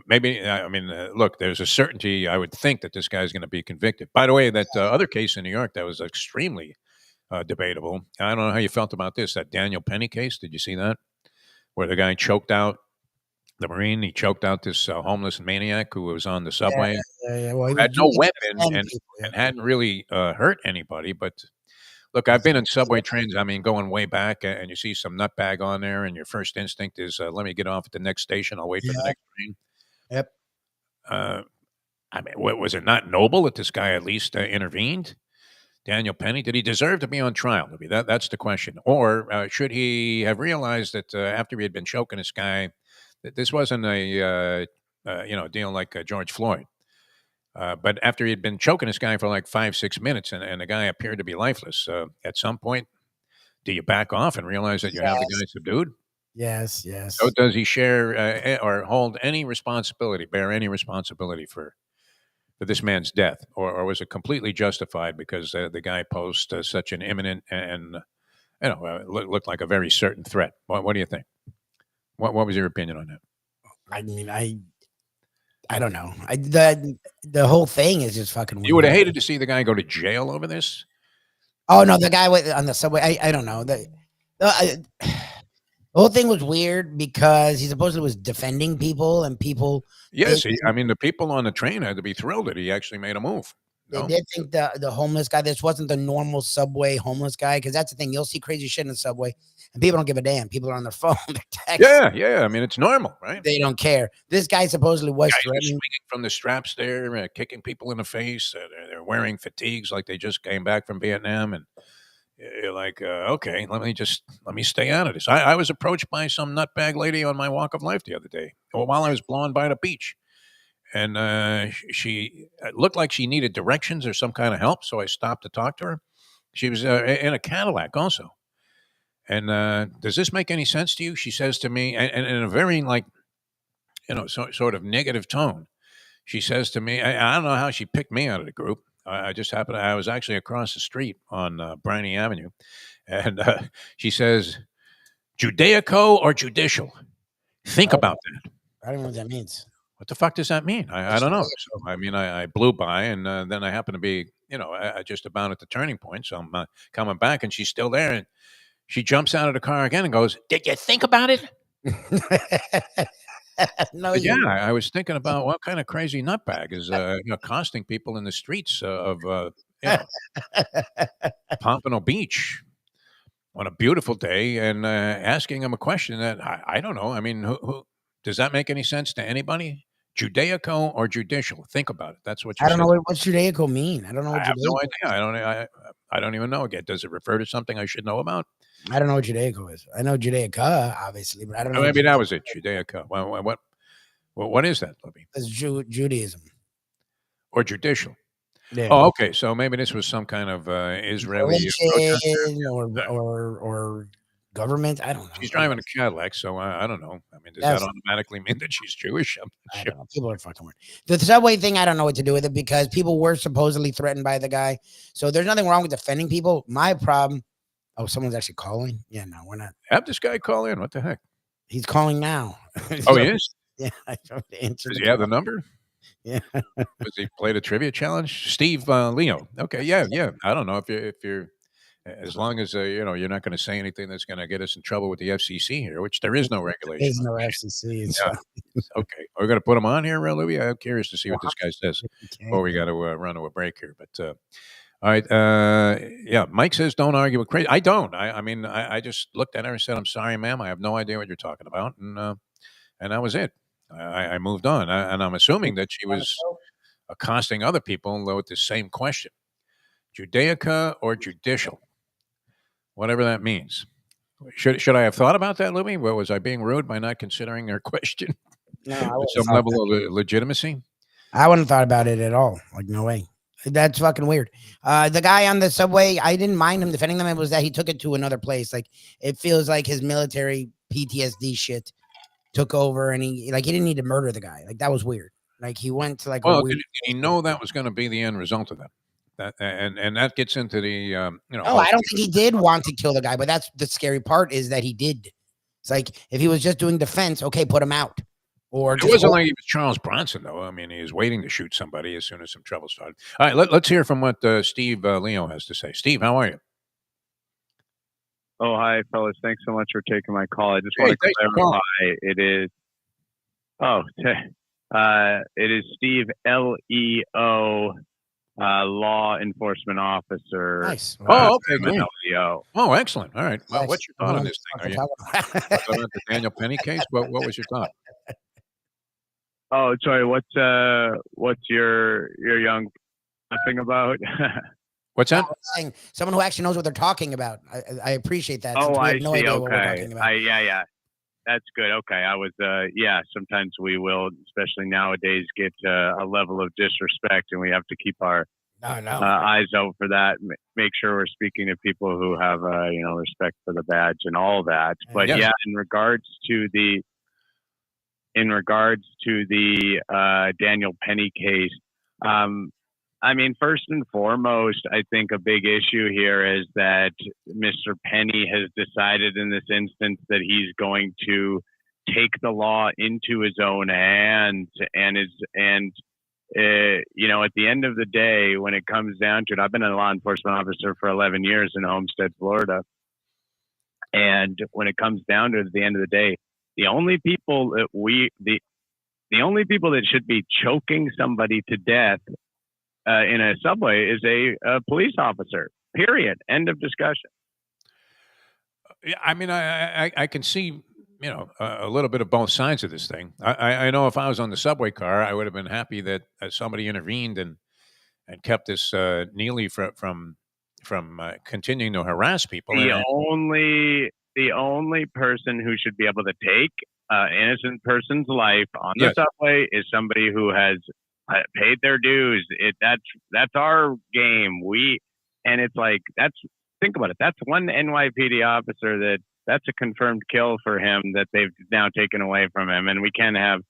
Maybe, I mean, look, there's a certainty, I would think, that this guy's going to be convicted. By the way, that other case in New York that was extremely debatable. I don't know how you felt about this, that Daniel Penny case. Did you see that? Where the guy choked out the Marine, he choked out this homeless maniac who was on the subway. Yeah. Well, had no weapon and hadn't really hurt anybody. But look, I've been in subway trains. I mean, going way back, and you see some nutbag on there, and your first instinct is, let me get off at the next station. I'll wait for the next train. Yep. I mean, was it not noble that this guy at least intervened? Daniel Penny, did he deserve to be on trial? That's the question. Or should he have realized that after he had been choking this guy, that this wasn't a deal like George Floyd. But after he had been choking this guy for like 5-6 minutes and the guy appeared to be lifeless, at some point, do you back off and realize that you have the guy subdued? Yes. So does he share or hold any responsibility, bear any responsibility for this man's death? Or was it completely justified because the guy posed such an imminent and, looked like a very certain threat? What do you think? What was your opinion on that? I mean, I don't know. The whole thing is just fucking weird. You would have hated to see the guy go to jail over this? Oh, no, the guy on the subway, I don't know. The whole thing was weird because he supposedly was defending people and people. Yes, I mean, the people on the train had to be thrilled that he actually made a move. They did think the homeless guy, this wasn't the normal subway homeless guy, because that's the thing. You'll see crazy shit in the subway, and people don't give a damn. People are on their phone. They're texting. Yeah. I mean, it's normal, right? They don't care. This guy supposedly was swinging from the straps there, kicking people in the face. They're wearing fatigues like they just came back from Vietnam, and you're like, okay, let me stay out of this. I was approached by some nutbag lady on my walk of life the other day, while I was blowing by the beach. And she looked like she needed directions or some kind of help. So I stopped to talk to her. She was in a Cadillac also. And does this make any sense to you? She says to me, and in a very sort of negative tone, she says to me, I don't know how she picked me out of the group. I just happened I was actually across the street on Briney Avenue. And she says, Judaico or judicial? Think about that. I don't know what that means. What the fuck does that mean? I don't know. So, I mean, I blew by, and then I happened to be, just about at the turning point. So I'm coming back, and she's still there, and she jumps out of the car again and goes, "Did you think about it?" No. Yeah, I was thinking about what kind of crazy nutbag is accosting people in the streets of Pompano Beach on a beautiful day and asking them a question that I don't know. I mean, who does that make any sense to anybody? Judaico or judicial? Think about it. That's what you. I don't know what's Judaico mean. I don't know. I have no idea. I don't even know. Again, does it refer to something I should know about? I don't know what Judaico is. I know Judaica, obviously, but I don't know. Maybe that was it. Judaica. What is that, Lubie? It's Judaism or judicial? Yeah. Oh, okay. So maybe this was some kind of Israeli protester. Religion or government. I don't know. She's driving a Cadillac, so I don't know. I mean, does that That's automatically mean that she's Jewish? I'm not I sure. don't know. People are fucking weird. The subway thing, I don't know what to do with it because people were supposedly threatened by the guy. So there's nothing wrong with defending people. My problem. Oh, someone's actually calling. Yeah, no, we're not. Have this guy call in. What the heck? He's calling now. Oh, he is? Yeah, I don't answer Does the he have the call. number? Yeah. Does he play the trivia challenge? Steve Leo. Okay, yeah. I don't know if you're as long as you know you're not going to say anything that's going to get us in trouble with the FCC here, which there is no regulation. There's no FCC. It's Yeah. Okay, we're going to put him on here, Lubie. I'm curious to see what this guy says before we got to run to a break here. But all right, yeah. Mike says don't argue with crazy. I don't. I mean, I just looked at her and said, "I'm sorry, ma'am. I have no idea what you're talking about," and that was it. I moved on, and I'm assuming that she was accosting other people with the same question: Judaica or judicial, whatever that means. Should I have thought about that, Louie? Well, was I being rude by not considering her question No, I with wouldn't some thought level of legitimacy? I wouldn't have thought about it at all. Like, no way. That's fucking weird. The guy on the subway, I didn't mind him defending them. It was that he took it to another place. Like, it feels like his military PTSD shit took over, and he didn't need to murder the guy. Like, that was weird. Like, he went to like a Well, weird. did he know that was going to be the end result of that? And that gets into the Oh, I don't think he did want to kill the guy, but that's the scary part is that he did. It's like if he was just doing defense, okay, put him out. Or It wasn't like he was Charles Bronson, though. I mean, he was waiting to shoot somebody as soon as some trouble started. All right, let's hear from what Steve Leo has to say. Steve, how are you? Oh, hi, fellas. Thanks so much for taking my call. I just Hey, want to thanks for calling. clarify. It is Steve LEO, law enforcement officer. nice. Oh, okay, great. LEO. Oh, excellent. All right. Well, Nice. what's your thought on this thing? Are you thought about the Daniel Penny case? What was your thought? Oh, sorry. What's your young thing about? What's that? Saying someone who actually knows what they're talking about. I appreciate that. Oh, since we I have no see. idea what we're Okay. talking about. Yeah. That's good. Okay. I was, sometimes we will, especially nowadays, get a level of disrespect, and we have to keep our eyes out for that. Make sure we're speaking to people who have, respect for the badge and all that. But Yes. yeah, in regards to the Daniel Penny case, I mean, first and foremost, I think a big issue here is that Mr. Penny has decided in this instance that he's going to take the law into his own hands at the end of the day, when it comes down to it, I've been a law enforcement officer for 11 years in Homestead, Florida. And when it comes down to it, at the end of the day, the only people that should be choking somebody to death in a subway is a police officer, period. End of discussion. Yeah, I mean, I can see, a little bit of both sides of this thing. I know if I was on the subway car, I would have been happy that somebody intervened and kept this Neely from continuing to harass people. The only person who should be able to take innocent person's life on the Yes. subway is somebody who has paid their dues. That's our game. It's like think about it. That's one NYPD officer that's a confirmed kill for him that they've now taken away from him, and we can't have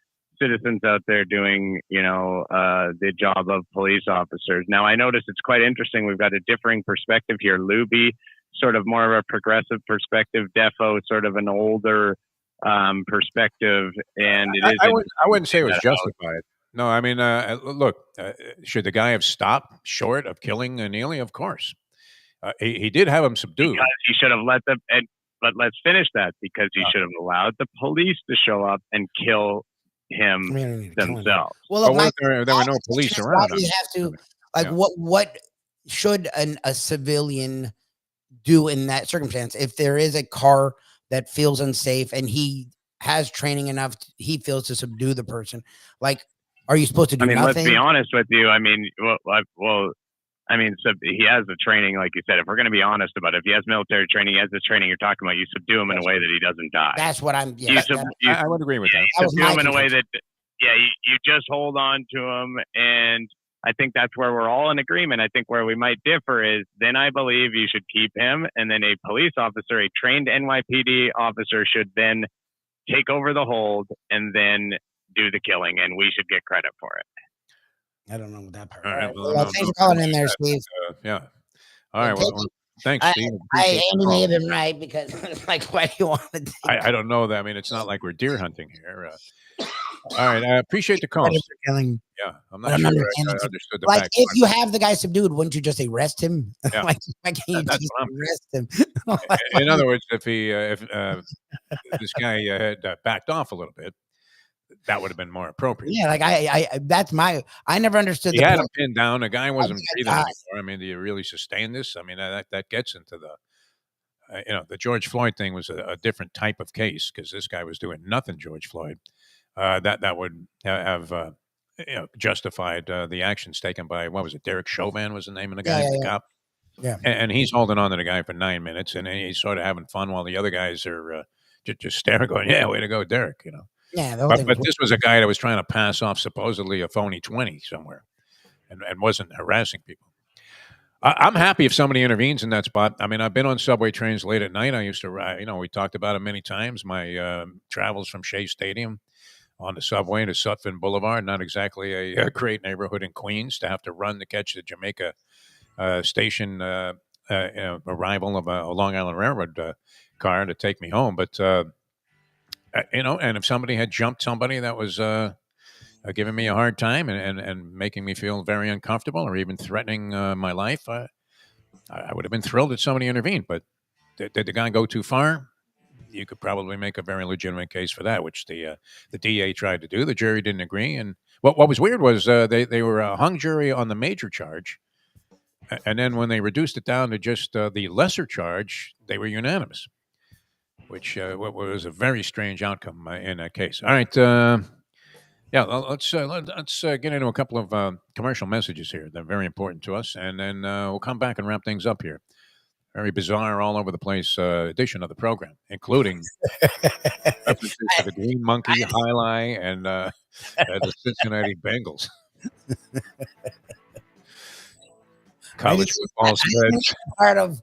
citizens out there doing the job of police officers. Now I notice it's quite interesting. We've got a differing perspective here. Lubie, sort of more of a progressive perspective. Defo, sort of an older perspective, and I wouldn't say it was justified. No, I mean, look, should the guy have stopped short of killing Neely? Of course. He did have him subdued. Because he should have let them. But let's finish that, because he should have allowed the police to show up and kill him themselves. Well, look, there were no police around. You have to what should a civilian do in that circumstance? If there is a car that feels unsafe and he has training enough, he feels to subdue the person. Like, are you supposed to do nothing? Let's be honest with you. So he has the training, like you said. If we're going to be honest about it, if he has military training, he has the training you're talking about, you subdue him in a way that he doesn't die. That's what I'm. I would agree with that. You subdue him in a way that, you just hold on to him, and I think that's where we're all in agreement. I think where we might differ is then I believe you should keep him, and then a police officer, a trained NYPD officer, should then take over the hold and then do the killing, and we should get credit for it. I don't know that part. All right. Well, thanks for calling in there, Steve. Yeah. All right. Well, thanks, Steve. Andy may have been right because, like, why do you want to take I don't know that. I mean, it's not like we're deer hunting here. All right. I appreciate the call. credit for killing? Yeah. I'm not sure I understood the Like, back. if you have the guy subdued, wouldn't you just arrest him? Yeah. Like, why can't you That's just what I'm- arrest him? In other words, if this guy had backed off a little bit, that would have been more appropriate. Yeah, like I never understood. He the had point. him pinned down. The guy wasn't breathing God. anymore. I mean, do you really sustain this? I mean, that gets into the, the George Floyd thing was a different type of case because this guy was doing nothing. George Floyd, that would have justified the actions taken by, what was it? Derek Chauvin was the name of the guy, the cop. Yeah, and he's holding on to the guy for 9 minutes, and he's sort of having fun while the other guys are just staring, going, "Yeah, way to go, Derek!" Yeah, but this was a guy that was trying to pass off supposedly a phony 20 somewhere, and wasn't harassing people. I'm happy if somebody intervenes in that spot. I mean, I've been on subway trains late at night. I used to ride. We talked about it many times. My travels from Shea Stadium on the subway to Sutphin Boulevard. Not exactly a great neighborhood in Queens to have to run to catch the Jamaica station arrival of a Long Island Railroad car to take me home. But and if somebody had jumped somebody that was giving me a hard time and making me feel very uncomfortable or even threatening my life, I would have been thrilled if somebody intervened. But did the guy go too far? You could probably make a very legitimate case for that, which the DA tried to do. The jury didn't agree. And what was weird was they were a hung jury on the major charge. And then when they reduced it down to just the lesser charge, they were unanimous, which was a very strange outcome in that case. All right. Let's get into a couple of commercial messages here. They're very important to us. And then we'll come back and wrap things up here. Very bizarre, all over the place edition of the program, including references to the Green Monkey, Highlight, and the Cincinnati Bengals. College football spreads. Part of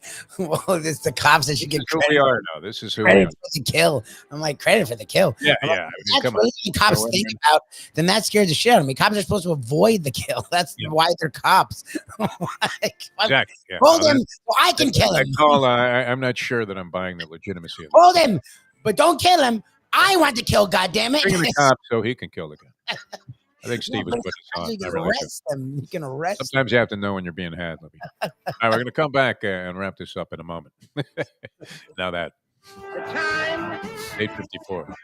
it's the cops that should get who credit. we are now. This is who we Credit are. for the kill. I'm like, credit for the kill. Yeah, I'm yeah. like, I mean, that's really the cops think about. Then that scares the shit out of me. Cops are supposed to avoid the kill. That's why they're cops. Exactly. Yeah. Hold him so I can kill him. I'm not sure that I'm buying the legitimacy of Hold him, but don't kill him. I want to kill, goddammit. Bring the cop so he can kill the guy. I think Steve was putting us on. You can arrest him. You can arrest him. Sometimes you have to know when you're being had, Libby. All right, we're going to come back and wrap this up in a moment. Now that. The time. 8:54.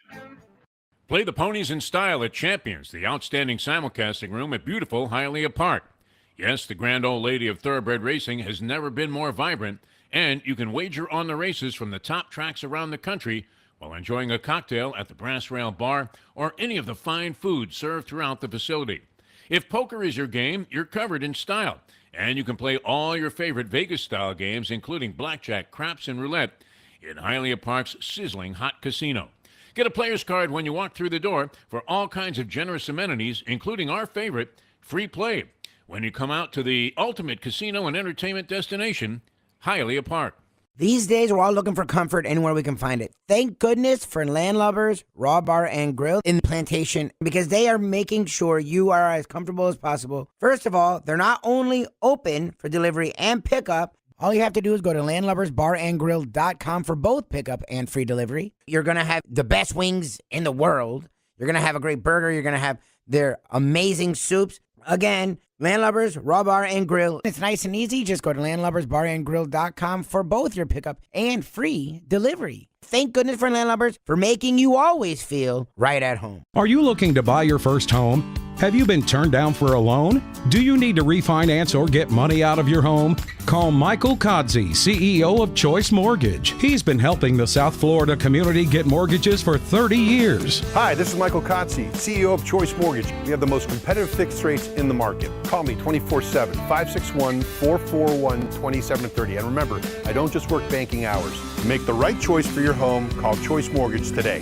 Play the ponies in style at Champions, the outstanding simulcasting room at beautiful Hialeah Park. Yes, the grand old lady of thoroughbred racing has never been more vibrant, and you can wager on the races from the top tracks around the country while enjoying a cocktail at the Brass Rail Bar or any of the fine food served throughout the facility. If poker is your game, you're covered in style, and you can play all your favorite Vegas-style games, including blackjack, craps, and roulette, in Hialeah Park's sizzling hot casino. Get a player's card when you walk through the door for all kinds of generous amenities, including our favorite, free play, when you come out to the ultimate casino and entertainment destination, Hialeah Park. These days, we're all looking for comfort anywhere we can find it. Thank goodness for Landlubbers Raw Bar and Grill in the Plantation, because they are making sure you are as comfortable as possible. First of all, they're not only open for delivery and pickup. All you have to do is go to landlubbersbarandgrill.com for both pickup and free delivery. You're going to have the best wings in the world. You're going to have a great burger. You're going to have their amazing soups. Again, Landlubbers, Raw Bar, and Grill. It's nice and easy. Just go to landlubbersbarandgrill.com for both your pickup and free delivery. Thank goodness for Landlubbers for making you always feel right at home. Are you looking to buy your first home? Have you been turned down for a loan? Do you need to refinance or get money out of your home? Call Michael Kodsey, CEO of Choice Mortgage. He's been helping the South Florida community get mortgages for 30 years. Hi, this is Michael Kodsey, CEO of Choice Mortgage. We have the most competitive fixed rates in the market. Call me 24/7, 561-441-2730. And remember, I don't just work banking hours. To make the right choice for your home, call Choice Mortgage today.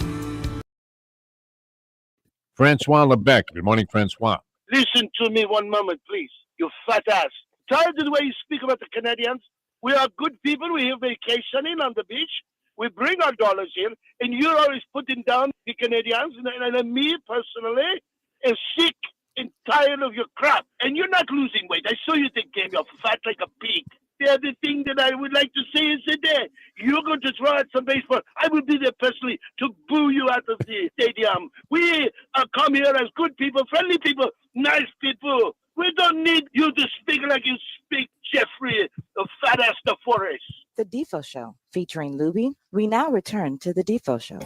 Francois Lebec. Good morning, Francois. Listen to me one moment, please. you fat ass. Tired of the way you speak about the Canadians? We are good people. We're here vacationing on the beach. We bring our dollars here, and you're always putting down the Canadians. And me, personally, is sick and tired of your crap. And you're not losing weight. I saw you the game. You're fat like a pig. The other thing that I would like to say is that you're going to throw out some baseball. I will be there personally to boo you out of the stadium. We come here as good people, friendly people, nice people. We don't need you to speak like you speak, Jeffrey, the fat ass the forest. The Defo Show, featuring Lubie. We now return to the Defo Show.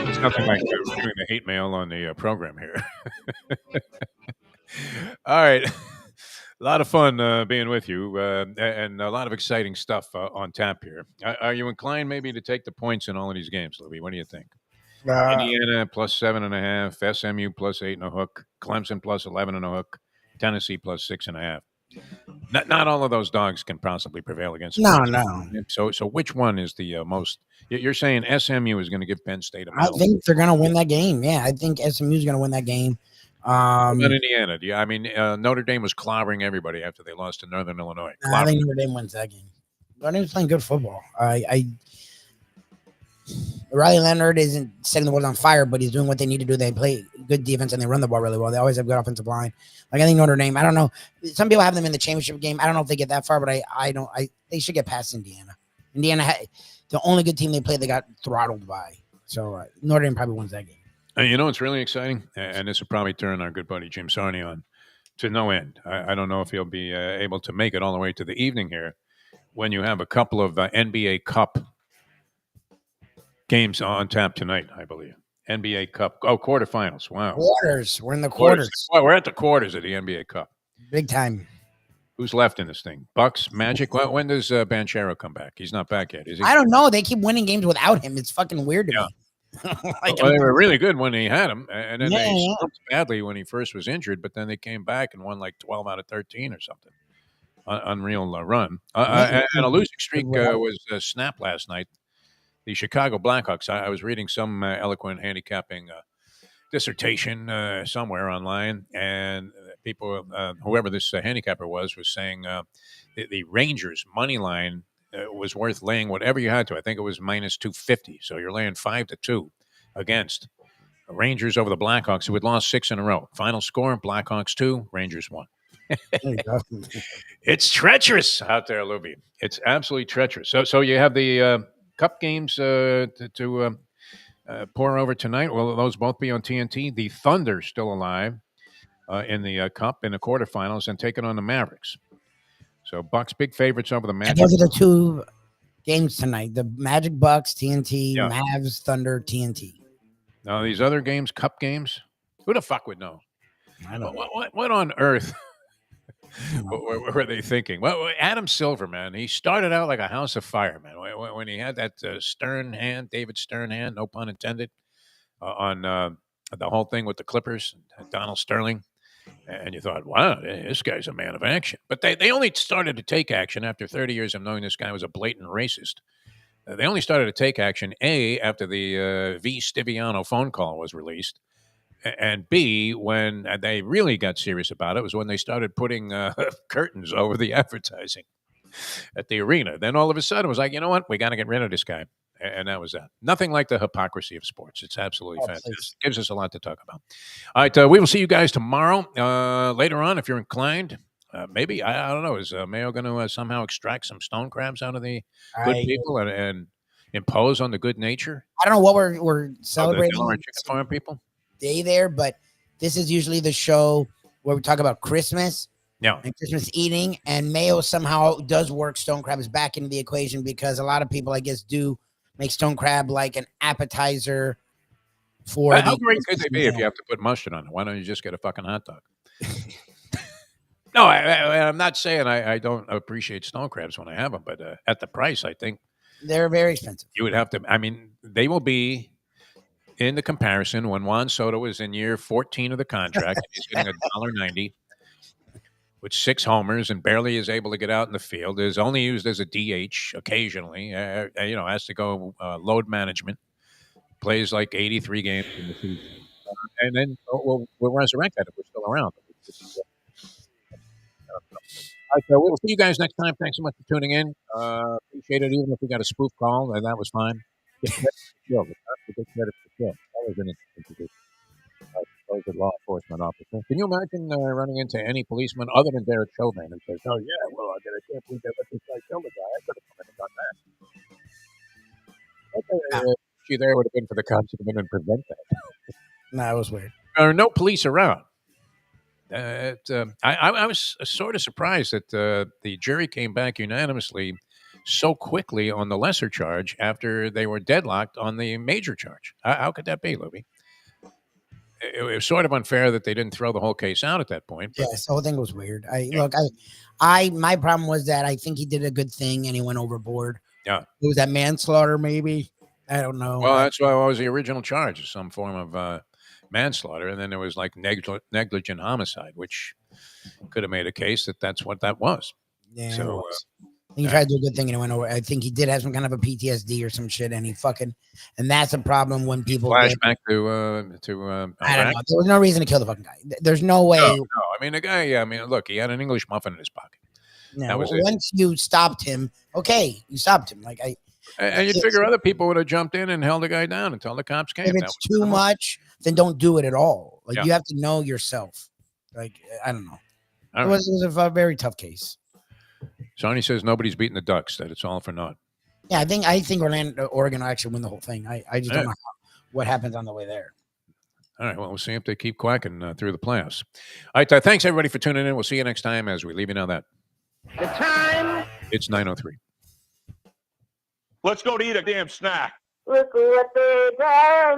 It's nothing like doing the hate mail on the program here. All right. A lot of fun being with you and a lot of exciting stuff on tap here. Are you inclined maybe to take the points in all of these games, Lubie? What do you think? Indiana plus 7.5, SMU plus 8 and a hook, Clemson plus 11 and a hook, Tennessee plus 6.5. Not all of those dogs can possibly prevail against. No. So which one is the most? You're saying SMU is going to give Penn State a medal? I think they're going to win that game. Yeah, I think SMU is going to win that game. Not Indiana. Yeah, I mean Notre Dame was clobbering everybody after they lost to Northern Illinois. I think Notre Dame wins that game. Notre Dame's playing good football. Riley Leonard isn't setting the world on fire, but he's doing what they need to do. They play good defense and they run the ball really well. They always have good offensive line. Like I think Notre Dame, I don't know. Some people have them in the championship game. I don't know if they get that far, but I don't. They should get past Indiana. Indiana, the only good team they played, they got throttled by. So Notre Dame probably wins that game. You know, it's really exciting, and this will probably turn our good buddy Jim Sarney on to no end. I don't know if he'll be able to make it all the way to the evening here when you have a couple of NBA Cup games on tap tonight, I believe. NBA Cup. Oh, quarterfinals. Wow. Quarters. We're in the quarters. Well, we're at the quarters of the NBA Cup. Big time. Who's left in this thing? Bucks, Magic? When does Banchero come back? He's not back yet, is he? I don't know. They keep winning games without him. It's fucking weird to me. Well, they were really good when he had him, and then they slumped badly when he first was injured, but then they came back and won like 12 out of 13 or something. Unreal run. And a losing streak was snapped last night. The Chicago Blackhawks. I was reading some eloquent handicapping dissertation somewhere online, and people, whoever this handicapper was saying the Rangers money line was worth laying whatever you had to. I think it was minus 250. So you're laying 5-2 against Rangers over the Blackhawks, who had lost 6 in a row. Final score: Blackhawks 2, Rangers 1. It's treacherous out there, Lubie. It's absolutely treacherous. So you have the Cup games to pour over tonight. Will those both be on TNT? The Thunder still alive in the Cup in the quarterfinals and taking on the Mavericks. So Bucks big favorites over the Magic. Those are the two games tonight: the Magic, Bucks, TNT, Mavs, Thunder, TNT. Now these other games, Cup games, who the fuck would know? I don't know. What on earth what were they thinking? Well, Adam Silver, man, he started out like a house of fire, man. When he had that Stern hand, David Stern hand, no pun intended, on the whole thing with the Clippers, Donald Sterling. And you thought, wow, this guy's a man of action. But they only started to take action after 30 years of knowing this guy was a blatant racist. They only started to take action, A, after the V. Stiviano phone call was released, and B, when they really got serious about it was when they started putting curtains over the advertising at the arena. Then all of a sudden it was like, you know what? We got to get rid of this guy. And that was that. Nothing like the hypocrisy of sports. It's absolutely fantastic. It gives us a lot to talk about. All right, we will see you guys tomorrow. Later on, if you're inclined, maybe, I don't know, is Mayo going to somehow extract some stone crabs out of the good people and impose on the good nature? I don't know what we're celebrating. The chicken farm people? Day there, but this is usually the show where we talk about Christmas and Christmas eating, and Mayo somehow does work stone crabs back into the equation because a lot of people, I guess, do make stone crab like an appetizer for how great could they be if you have to put mustard on it? Why don't you just get a fucking hot dog? No, I'm not saying I don't appreciate stone crabs when I have them, but at the price, I think they're very expensive. You would have to, I mean, they will be in the comparison when Juan Soto is in year 14 of the contract. He's getting $1.90 with 6 homers and barely is able to get out in the field. Is only used as a DH occasionally. Has to go load management. Plays like 83 games in the season. And then we'll resurrect that if we're still around. All right, so we'll see you guys next time. Thanks so much for tuning in. Appreciate it, even if we got a spoof call, and that was fine. Get credit for the kill. Get credit for the kill. That was an interesting position. Those are law enforcement officers. Can you imagine running into any policeman other than Derek Chauvin and says, "Oh yeah, well, I can't believe they let this guy kill the guy. I could have come in and done that." She there would have been for the cops to come in and prevent that. Nah, it was weird. There are no police around. I was sort of surprised that the jury came back unanimously so quickly on the lesser charge after they were deadlocked on the major charge. How could that be, Lubie? It was sort of unfair that they didn't throw the whole case out at that point. But Yes, the whole thing was weird. My problem was that I think he did a good thing and he went overboard. Yeah, it was that manslaughter, maybe. I don't know. Well, that's what was the original charge, some form of manslaughter, and then there was like negligent homicide, which could have made a case that that's what that was. Yeah, so he tried to do a good thing and it went over. I think he did have some kind of a PTSD or some shit, and and that's a problem when people flashback to I don't know. Iraq. There was no reason to kill the fucking guy. There's no way. No. I mean, the guy. I mean, look, he had an English muffin in his pocket. No, once you stopped him, okay, you stopped him. And you'd figure other people would have jumped in and held the guy down until the cops came. If it's too much, then don't do it at all. You have to know yourself. I don't know. It was a very tough case. Sonny says nobody's beating the Ducks; that it's all for naught. Yeah, I think Oregon will actually win the whole thing. I just don't know what happens on the way there. All right, well, we'll see if they keep quacking through the playoffs. All right, thanks everybody for tuning in. We'll see you next time as we leave you now that The time. It's 9:03. Let's go to eat a damn snack. Look what they done.